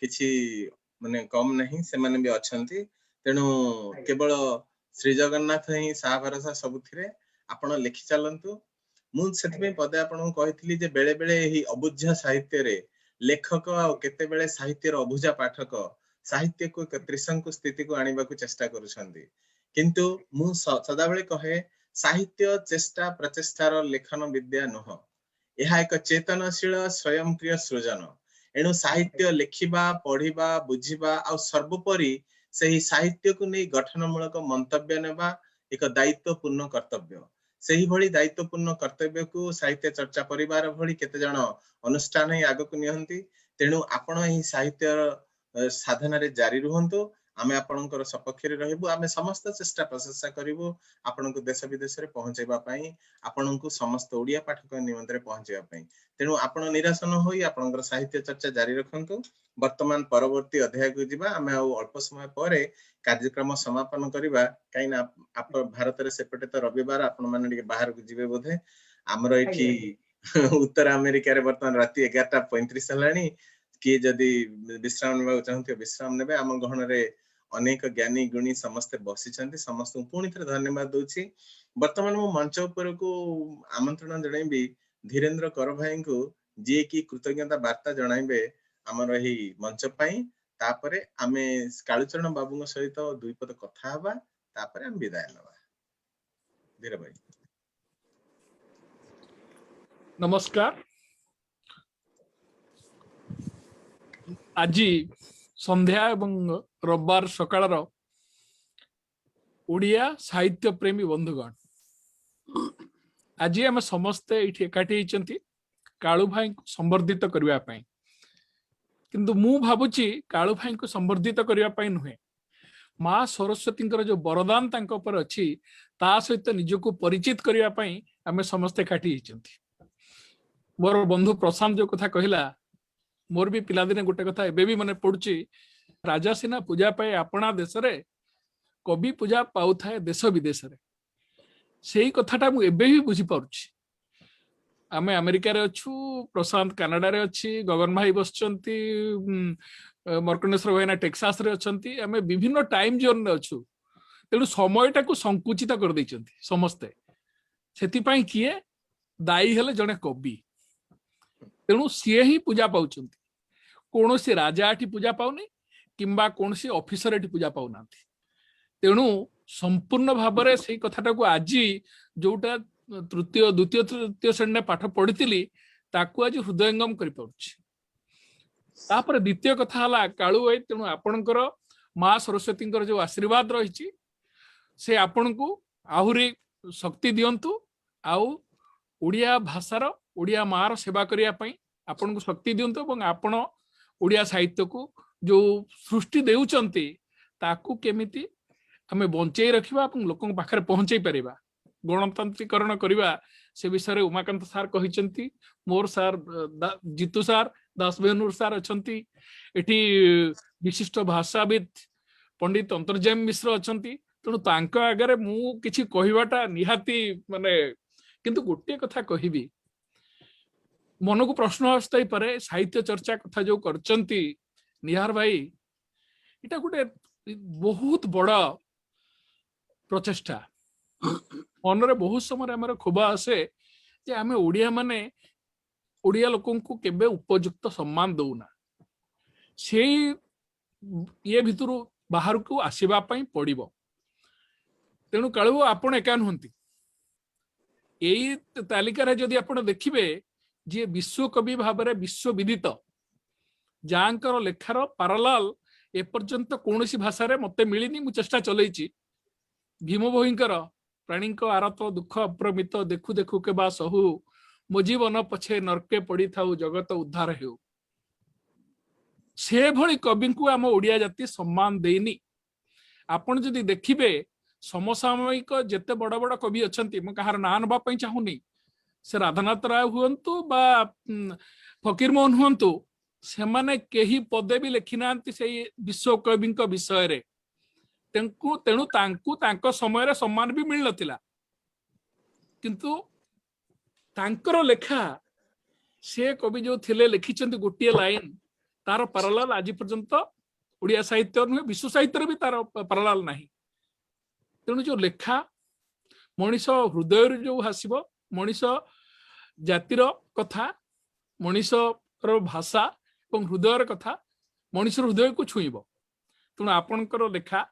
किछि माने कम नहीं से माने भी अछंती। तेणु केवल श्री जगन्नाथ ही सा भरोसा सबुथिरे आपण लिखि चलंतु। मु सेति पदे आपण कहितली जे बेले बेले ही अबुझा साहित्य रे लेखक आ केते बेले साहित्यर अबुझा पाठक साहित्य को एक त्रिशंकु स्थिति को आनिबा को चेष्टा करूछंती किंतु मु सदा बेले कहे साहित्य चेष्टा प्रचेष्टार लेखन विद्या नुह यह एक चेतनशील स्वयंक्रिय सृजन। एणु साहित्य लेखिबा पढ़िबा बुझिबा आ सर्वोपरि सही साहित्य को नहीं गठनमूलक मंतव्य नेबा एक दायित्वपूर्ण कर्तव्य। सही भली दायित्वपूर्ण कर्तव्य को साहित्य चर्चा परिवार भली केते जण अनुष्ठान ही आग को नियंती। तेणु आपण ही साहित्य साधना रे जारी रुहंतु। आमे आपणकर सपक्ष रे रहबु। आमे समस्त चेष्टा प्रशंसा करिवु आपणको देश विदेश रे पहुंचेबा पई आपणको समस्त ओडिया पाठक निमंत्रण पहुंचेबा पई। तेणु आपण निराश न होई आपणकर साहित्य चर्चा जारी रखंतु। वर्तमान परवर्ती अध्याय को जिबा आमे अल्प समय परे कार्यक्रम समापन करिबा काइना आप भारत रे सेपटे तो रविवार आपण माने के बाहर को जिबे बोधे हमर एठी उत्तर अमेरिका रे वर्तमान राति 11:35 हलानी किए जदि विश्राम नेबा चाहते विश्राम नेबे। आम गहन रे अनेक ज्ञानी गुणी समस्ते बसिछंती समस्त पुणी थे धन्यवाद दूची। वर्तमान मु मंच ऊपर को आमंत्रण जणाइबी धीरेन्द्र कर भाई को जे कि कृतज्ञता वार्ता जणाइबे हमर एही मंच पई। तापरे आमे कालूचरण बाबू सहित दुई पद कथा हबा तापरे हम विदाय नबा। धीरे भाई नमस्कार। आज संध्या एवं रविवार सकाळर ओडिया साहित्य प्रेमी बंधुगण आज आम समस्ते ये एकाठी होती कालू भाई को संबर्धित करने किंतु मु भावुची कालू भाई को संबर्धित करने नुहे माँ सरस्वती जो वरदान तांकर अच्छी ता सहित निजको परिचित करने आम समस्ते एकाठी होती। मोर बंधु प्रशांत जो कथा कहला मोर भी पिलादिने गोटे कथा एबे भी मने पड़ुची राजा सिना पूजा पाए आपणा देश रे कवि पूजा पाउ थाए देश विदेश रे सेही कथाटा मु एबे भी बुझी पारुची। आमे अमेरिका रे अछु प्रशांत कनाडा रे अछि गगन भाई बसचंती मर्कनेश्वर भाईना टेक्सास रे अछंती आमे विभिन्न टाइम जोन रे अछु तेणु समयटा को संकुचित कर दैचंती समस्ते सेति पई किए दाई हेले जने कवि तेणु सी ही पूजा पाउचंती कौन सी राजा एटी पूजा पाउनी किंबा कौन सी ऑफिसर एटी पूजा पाउना। तेणु संपूर्ण भाव में से कथाटा को आज जोटा तृतीय द्वितीय तृतीय श्रेणी पाठ पढ़ी ताकू आज हृदयंगम कर द्वितीय कथा है कालू भाई तेणु आपणकर माँ सरस्वती जो आशीर्वाद रही से आपण को आहुरी शक्ति दिंतु आउ ओडिया भाषार ओडिया माँ सेवा करने आपण को शक्ति दिंतु और आपण ओडिया साहित्य को जो सृष्टि देउचंती ताकू केमिति हमें बंचई रखिबा लोक पाखरे पहुंचई परिबा गणतांत्रिकरण करवा से विषय उमाकांत सार कहिसेंती मोर सार जीतू सार दासबेनुर सार अछंती एठी विशिष्ट भाषाविद पंडित अंतर्जाम मिश्र अछंती तेणु तांको आगे मु किछि कहवाटा निहाती माने किंतु गोटे कथा कहबी मन को प्रश्न आसताई पारे साहित्य चर्चा कथा जो करचंती निहार भाई इटा गोटे बहुत बड़ा प्रचेष्टा मन बहुत समय आम खोबा आसे जे आम ओडिया माने ओडिया लोकन को केबे उपयुक्त सम्मान दौना से ये भितरु बाहर को आसीबा पई पड़िबो तेणु कालू आपण एका नुहंती एई तालिका रे जदि आपण देखिबे जे विश्व कवि भाव में विश्व विदित जांकर लेखार पारालाल एपर्यंत कौन सी भाषा रे मते मिलिनी मु चेष्टा चलैछि भीम भोईंकर प्राणी आरत दुख अप्रमित देखु देखु के बा सहु मो जीवन पछे नरके पड़ी थाउ जगत उद्धार हेउ से भली कवि को आम ओडिया जाति सम्मान देनी आपण जदि देखिबे समसामयिक जेते बड़ बड़ कवि अछंती मु कहार ना नबा पई चाहुनी से राधानाथ राय हुंतु बा फकीर मोहन हुंतु से माने केही पदे भी लिखि नांती से विश्व कविंक विषय रे तेणु तांकु तांको समय रे सम्मान भी मिल नथिला किंतु तांकर लेखा से कवि जो थिले लिखिचंती गोटिए लाइन तार पारालाल आज पर्यंत ओडिया साहित्य नुहे विश्व साहित्य भी तार पारालाल नाही तेणु जो लेखा मनीष हृदय जो हासिबो मनीष जातिर कथा मनीष भाषा और हृदय कथा मनीष हृदय को छुईब तेणु आपणकर लेखा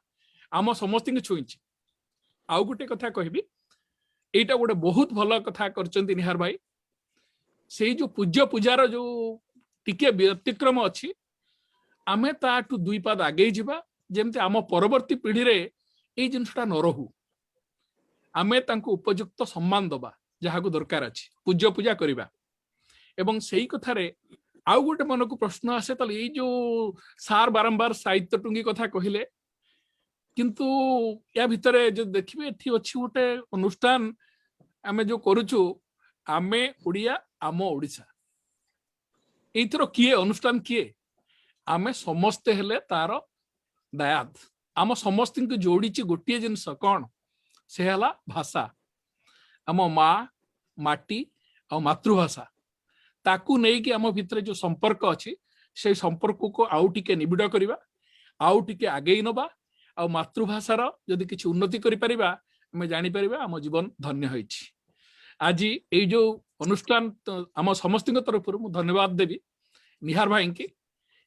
आम समस्त छुई आउ गोटे कथा कहबी एटा गोटे बहुत भल कथा करचंती निहार भाई से जो पूज्य पूजार जो टिके व्यतिक्रम अच्छी आमे ताठू दुई पाद आगे जिबा जेमते आम परवर्ती पीढ़ी रे ए जिनसटा न रहू आमे तांको उपयुक्त सम्मान दबा जहाँ को दरकार अच्छी पूज्य पूजा करवा एवं सही कथारे आउ गोटे मन को प्रश्न आसे ताले ये जो सार बारंबार साहित्य टुंगी कथा कहले किंतु या भितरे जो देखिबे एठी अछि गोटे अनुष्ठान आमे जो करूछु आमे ओडिया आम ओडिसा एथरो किए अनुष्ठान किए आमे समस्ते हेले तार दायाद आम समस्त को जोड़ी गोटे जिनस कौन से हला भाषा आम माँ माटी आ मातृभाषा ताकू नहीं कि आम भितर जो संपर्क अच्छी से संपर्क को आउ टिके निबिड़ करवा आउ टिके आगे नवा आ मातृभाषार जदि किसी उन्नति करि परिबा आमे जानि परिबा आम जीवन धन्य होइछि आज ये जो अनुष्ठान आम समस्त तरफ मु धन्यवाद देवी निहार भाई की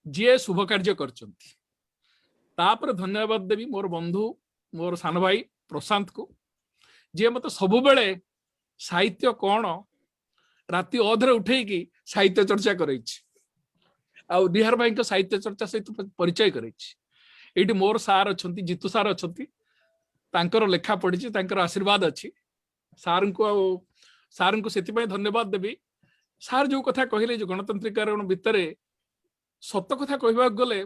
जी शुभ कार्य करचंती तापर धन्यवाद देवी मोर बंधु मोर सान भाई प्रशांत को जी मत सबु बेले साहित्य कौन राति अधरे उठेकी साहित्य चर्चा कर निहार भाई साहित्य चर्चा सहित परिचय कर मोर सार अच्छा जीतू सार अच्छा लेखा पढ़ी आशीर्वाद अच्छी सार को से धन्यवाद देवी सार जो कथा कहले जो गणतांत्रिकरण भितर सत कथा कहवाक गले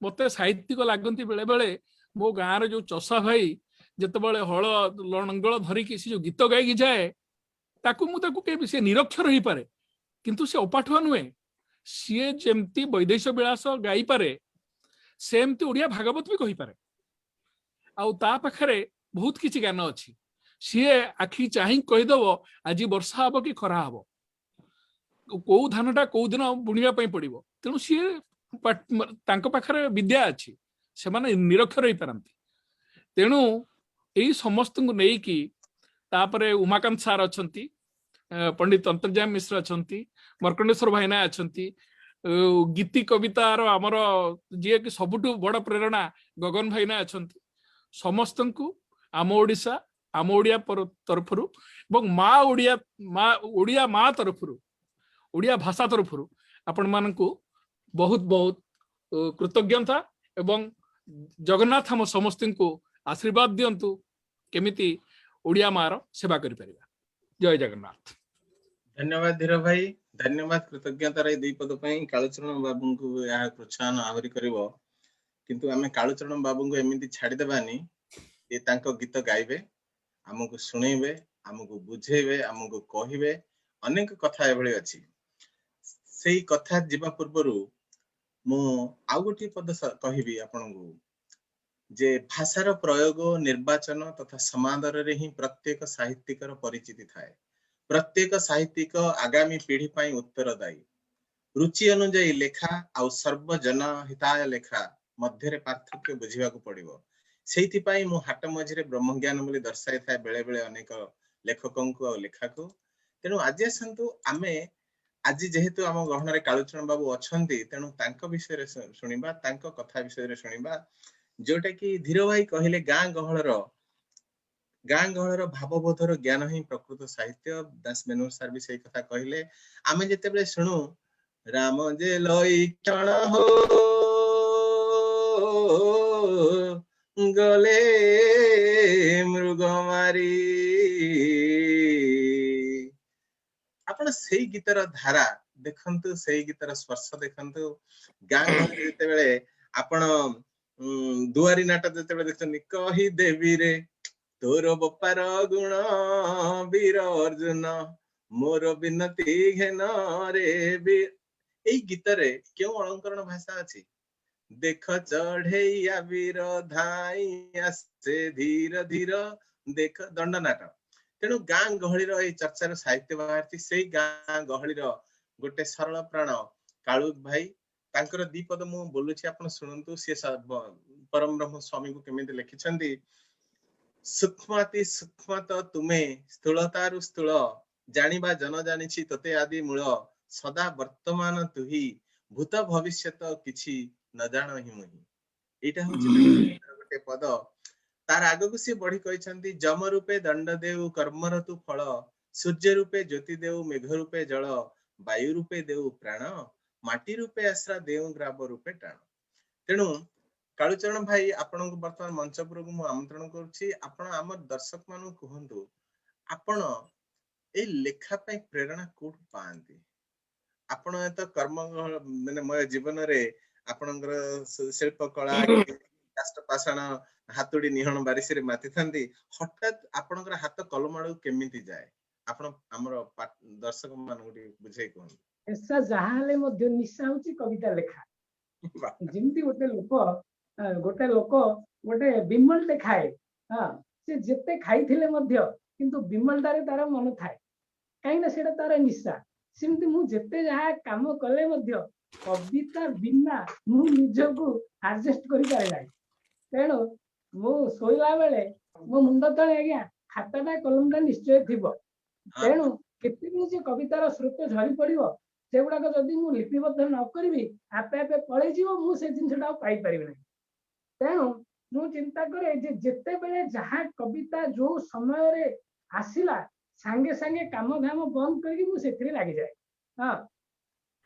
मत साहित्यिक लगती बेले बेले मो गाँव जो चषा भाई जिते हल लंगल धरिकी जो गीत गाई जाए ताकू से निरक्षर हो पारे किंतु से अपाठुआ नुहे सी जमती वैदेश विलास गाई पारे सेमती ओडिया भागवत भी कही पारे आउ ता पाखरे बहुत किछि ज्ञान अच्छी सी आखि चाह कहीदेव आज वर्षा हम कि खरा हम कौ धानटा कौ दिन बुणवाई पड़ो तेणु सी पाखरे विद्या अच्छी से माने निरक्षर हो पारती तेणु यही समस्त को लेकिन तापरे उमाकांत सार अच्छी पंडित अंतर्जाम मिश्र अच्छी मर्कंडेश्वर भाईना अच्छी गीति कवितार आमर जी कि सबुठु बड़ प्रेरणा गगन भाईना अच्छी समस्त को आम ओडिशा आम ओडिया तरफ माँ ओडिया माँ तरफ ओडिया भाषा तरफ आपण मान बहुत बहुत कृतज्ञता एवं जगन्नाथ हम समस्त को आशीर्वाद दिंतु केमिति ओडिया मार सेवा करि परिबा। जय जगन्नाथ। धन्यवाद धीर भाई धन्यवाद कृतज्ञता रे दुई पद पई कालचरण बाबू को यह प्रोत्साहन आवरी करिवो किंतु आमे कालचरण बाबू को एमिति छाडी देबानी ये तांको गीत गाइबे हमको सुनेबे आमको बुझेबे आमको कहिबे अनेक कथा एभଳି अछि सेही कथा जिबा पूर्वरु मु आउ गोटी पद कहिबी आपनकु जे भाषार प्रयोग निर्वाचन तथा समादर रे ही प्रत्येक साहित्यिकर परिचिति थाए प्रत्येक साहित्यिक आगामी पीढ़ी पाई उत्तरदायी रुचि अनुଯାयी लेखा आउ सर्वजन हिताय लेखा मध्यरे पार्थक्य बुझिबाकू पड़िबो सेहिति पाई मु हाट मझिरे ब्रह्मज्ञान बोली दर्शाई थाए बेले बेले अनेक लेखकंकु आ लेखाकू तेनु आज आसंतु आमे आज जेहेतु आम गहन कालुचरण बाबू अछंती तेनु तांको विषय रे सुनिबा तांको कथा विषय रे सुनिबा जोटा कि धीर भाई कहले गां गहळर भावबोधर ज्ञान ही प्रकृत साहित्य दास मेनू सर भी सही कथा कहले आमे जते बेले सुनु राम जे लई क्षण हो गले मृग मारी आपण सेही गीतर धारा देखंतु सेही गीतर स्पर्श देखंतु गां गहळर जते बेले आपण दुआरी नाटक जते बेले देखछनी कहि देवी रे तोर बपार गुण वीर अर्जुन मोर विनती घेन रे वीर एई गीतरे क्यों अलंकरण भाषा अछि देख चढ़ैया वीर धाई आसे धीर धीर देख दंड नाटक तेणु गां गहळीर एई चर्चार साहित्य बाहरती सेई गां गहळीर गोटे सरल प्राण काळू भाई तांकर दीपद मु बोलुछि आपण सुनंतु से परम ब्रह्म स्वामी को केमिति लिखिछंती सूक्ष्माति सूक्ष्म तो तुमे स्थूलतारु स्थूल जानिबा जन जानिछि तते आदि मूल सदा वर्तमान तुही भूत भविष्यत किछि न जानो हि मुहि एटा होछि गोटे पद तार आगो को से बढ़ी कहिछंती जम रूपे दंड देउ कर्म ऋतु फल सूर्य रूपे ज्योति देउ मेघ रूपे जल वायु रूपे देउ प्राण माटी रूपे आश्रा देउ ग्राब रूपे टाण तेणु कालुचरण भाई आपण को वर्तमान मंचपुर को मु आमंत्रण करूछि आपण हमर दर्शक मानु कहंतु आपण ए लेखा पई प्रेरणा कोठ पांती आपण एत कर्म माने मय जीवन रे आपणकर शिल्प कला काष्ट पाषाण हातुडी निहण बारिश रे माति थांती हठात आपणकर हाथ कलमाडू केमिति जाय आपण हमर दर्शक मानु बुझाई कहन ऐसा जहाले मध्य निशा होची कविता लेखा जिमती गोटे लोक गोटे बिमल टे खाए हाँ से जेते खाइथिले मध्य किंतु बिमलटारे तार मन थाए कहीं ना सेटा तार निशा सेमती मु जेते जहा काम कले मध्य कविता बिना मु निजको एडजस्ट करि पारे नाही तेणु मु सोइला बेले मो मुंड तळे आज्ञा खाताटा कलमटा निश्चय थिबो तेणु केते जे कवितार स्रोत झरी पड़िबो सेगुड़ा जदि मु लिपिबद्ध न करी आपे आपे पड़े जीव मु से जिनसटा पाई परिबे नाही तेणु मु चिंता करे जे जेते बेले जहा कविता जो समय रे आसिला सांगे सांगे काम धाम बंद करके मु सेथरे लागि जाय हां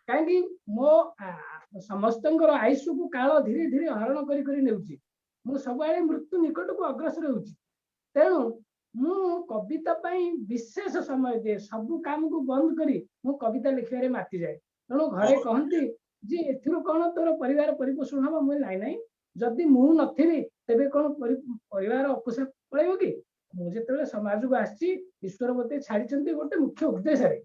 काहेकि मो समस्तंकर आयुष को काल धीरे धीरे हरण करी करी नेउची मु सबआले मृत्यु निकट को अग्रसर होउची तेणु मु कविता पाई विशेष समय दे सब काम को बंद करी मु कविता लिखिबारे माति जाय तेणु घरे कहंती जे एथिरो कोन तोर परिवार परिपोषण हबो मु नाही नाही जदि मु नथिबी तेबे कोन परिवार अकुशल पळेबो कि मु जेतेबे समाज को आछि ईश्वर मते छाडिचंती गोटे मुख्य उद्देश्य रे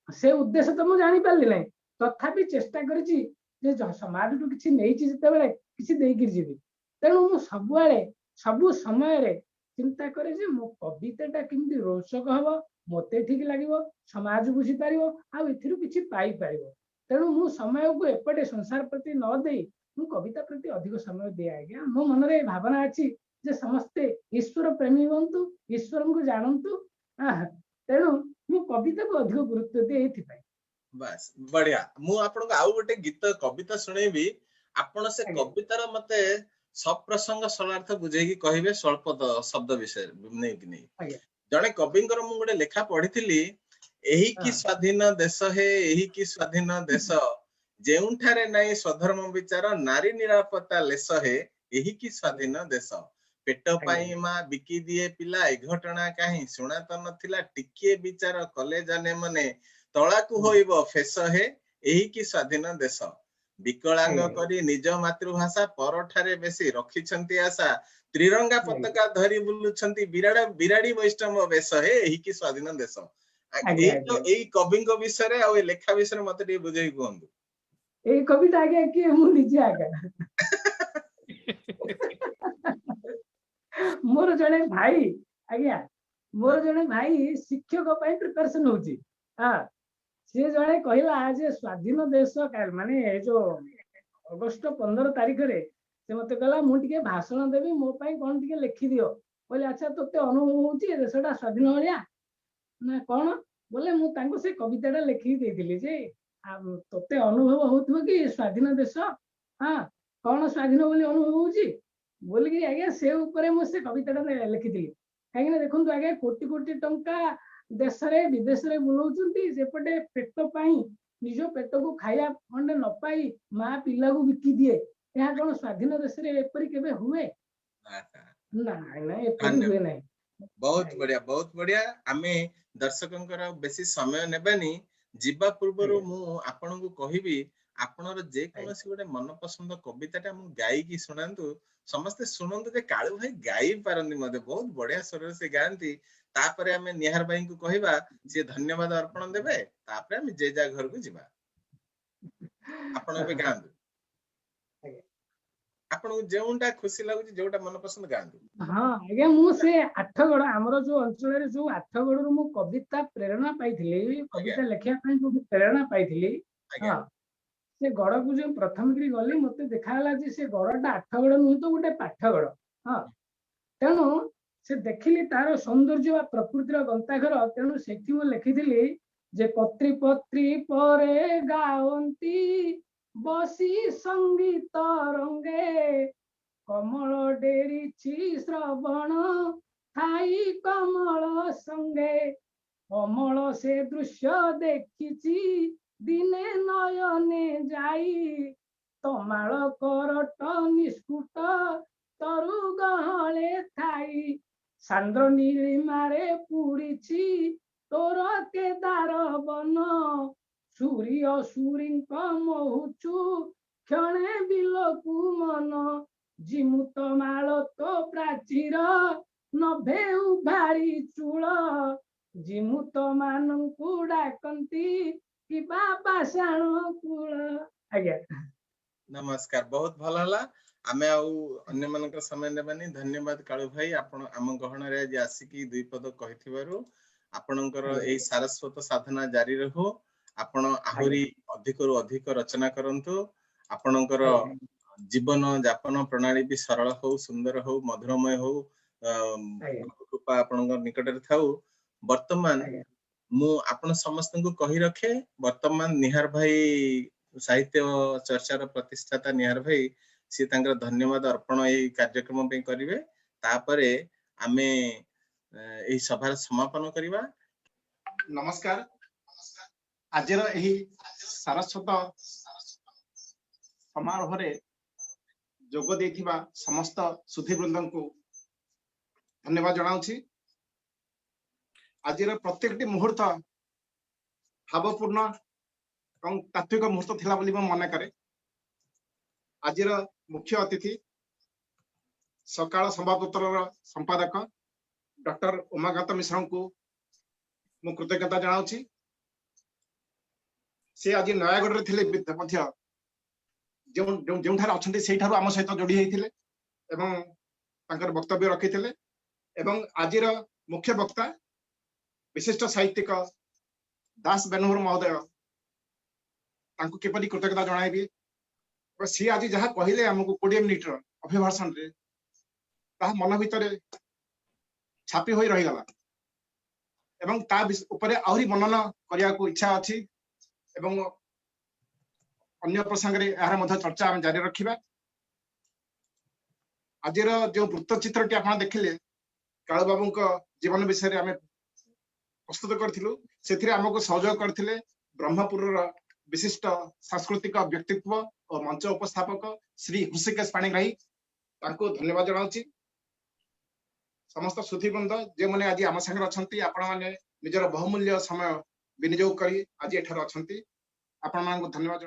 से उद्देश्य तो मु जानि पारली नै तथापि चेष्टा करिछि जे समाज को किछि नेइछि जेतेबे किछि देई कि जीवी तेणु मु सबआले सब समय रे चिंता करे जे मो कविताटा किंती रोचक हबो मते ठीक लागिवो समाज बुझी पारिवो आ एथिरु किछि पाई पारिवो तेणु मु समय को एपटे संसार प्रति न देई मु कविता प्रति अधिक समय दे आज्ञा मो मन रे भावना अछि जे समस्ते ईश्वर प्रेमी होंतु ईश्वर को जानंतु तेणु मु कविता को अधिक गुरुत्व दे एथि पाई बस बढ़िया मु आपन को आउ गोटे गीत कविता सुनेबी आपन से कवितार मते सब प्रसंग सरलार्थ बुझेगी कहिबे स्वल्प शब्द विषय नै कि नै जणे कविंकर मु गोटे लेखा पढिथिली एही की स्वाधीन देश हे एही की स्वाधीन देश जेउठारे नै स्वधर्म विचार नारी निरापत्ता लेस हे एही की स्वाधीन देश पेट पाई मा बिकी दिए पिला ए घटना काहे सुना त नथिला टिके विचार कले जाने मने तळाकू होइबो फेस हे एही की स्वाधीन देश विकलांग करी निज मातृभाषा परठारे बेसी रखिछंती आशा त्रिरंगा पताका धरी बुलुछंती बिराड़ी वैष्णव वेश हे एही की स्वाधीन देश आज्ञा, आज्ञा। एई कवि विषय रे आ लेखा विषय मते टे बुझाई कोहंतु एई कविता आगे कि मु निजे आगे मोर जने भाई आज्ञा मोर जने भाई शिक्षक पई प्रिपरेशन होची हां से जने कहला जे स्वाधीन देश माने जो अगस्त 15 तारिख रे से मते कहला मु टिके भाषण देबी मो पई कोन टिके लिखि दियो बोले अच्छा तोते अनुभव होची देशटा स्वाधीन होलिया ना कोन बोले मु तांको से कविताटा लिखि देथिली जे तोते अनुभव होथबो कि स्वाधीन देश हां कोन स्वाधीन बोली अनुभव होची बोली कि आगे से ऊपर मु से कविताटा लिखिथिली काहे ना देखंतु आगे कोटी कोटी टंका देश रे विदेश रे बुलाउचंती सेपटे पेट पाई निज पेट को खाया खंडे न पाई माँ पिला को बिकी दिए यहाँ कौन स्वाधीन देश रे एपरी केबे हुए ना ना एपरी हुए नहीं बहुत बढ़िया आमे दर्शकंकर बेसी समय नेबानी जीवा पूर्वरु मु आपनकु कहिबी आपनर जे कोनसी गोटे मन पसंद कविताटा मु गाई की सुनांतु समस्त सुनंतु जे काळू भाई गाई पारंदी मते बहुत बढ़िया स्वर से गांती तापरे हमें निहार भाई को कहिबा जे धन्यवाद अर्पण देबे तापरे हम जे जा घर को जिबा आपण बे गांदु आपण जेउंटा खुशी लागु जेउटा मन पसंद गांदु हां आगे मु से आठगड़ हमरो जो अंचल रे जो आठगड़ रु मु कविता प्रेरणा पाइथिली कविता लेखिया पई जो प्रेरणा पाइथिली हां से गड़ को जो प्रथम करी गली मते देखाला जे से गड़टा आठगड़ नु तो गोटे पाठगड़ हां तेनु से देखिली तार सौंदर्य प्रकृतिर गंताघर तेणु सेठी मु लिखिथिली जे पत्री पत्री परे गावंती बसी संगीत रंगे कमल डेरी श्रवण थाई कमल संगे कमल से दृश्य देखिची दिने नयने जाई तमाल करट निष्कुट तरु गहले थाई सांद्र नीलिमारे पुड़ीची तोर केदार बन सूर्य सूरींक मोहुचु क्षणे बिलकु मन जिमुत माल तो प्राचीर नभे उभारी चूल जिमुत मानंकु डाकंती कि बाबा साण कूल आज्ञा नमस्कार बहुत भल हला आमे आउ अन्य मानक समय नेबानी धन्यवाद काळू भाई आपण आम गहन रे आज आसिकी दुई पद कहिथिबारु आपणकर एई सारस्वत साधना जारी रहू आपण आहुरी अधिक रु अधिक रचना करंतु आपणकर जीवन यापन प्रणाली भी सरल हो सुंदर हो मधुरमय हो कृपा आपणकर निकट रे थाउ वर्तमान मु आपण समस्त को कहि रखे वर्तमान निहार भाई साहित्य चर्चा रो प्रतिष्ठाता निहार भाई सी तांकर धन्यवाद अर्पण एई कार्यक्रम पे करिवे तापरे आमे एई सभा समापन करिवा नमस्कार आजर एही सारस्वत समारोह रे जोग देथिबा समस्त सुधीवृंद को धन्यवाद जनाउछि आजर प्रत्येकटी मुहूर्त भावपूर्ण और तात्विक मुहूर्त थिला बोली मन करे आजर मुख्य अतिथि सकाळ संवादपत्र संपादक डॉक्टर उमाकांत मिश्र को मु कृतज्ञता जनाउछि से आज नयागढ़ रे थिले मध्य जोठार अच्छा से आम सहित जोड़ी होते वक्तव्य रखी आज मुख्य वक्ता विशिष्ट साहित्यिक दास बेनहुर महोदय किपरि कृतज्ञता जनाइबी सी आज जहाँ कहले आमको 20 मिनिट अभिभाषण रे मन भितर छापी हो रहीगला एवं ता उपरे आहरी मनन करिया को इच्छा अछि एवं अन्य प्रसंग रे यार मध्य चर्चा हम जारी रखिबा आजिर जो वृत्तचित्र टी आपण देखिले काळू बाबू को जीवन विषय रे हमें प्रस्तुत करथिलु सेथिरे हमको सहयोग करथिले ब्रह्मपुर विशिष्ट सांस्कृतिक व्यक्तित्व और मंच उपस्थापक श्री हुसिकेश पाणिग्राही तांको धन्यवाद जनाउछि समस्त सुधीवृंद जे माने आज आम संगे अछंती आपण माने निजर बहुमूल्य समय विनियोग करी आज एठार अछंती आपण मानको धन्यवाद।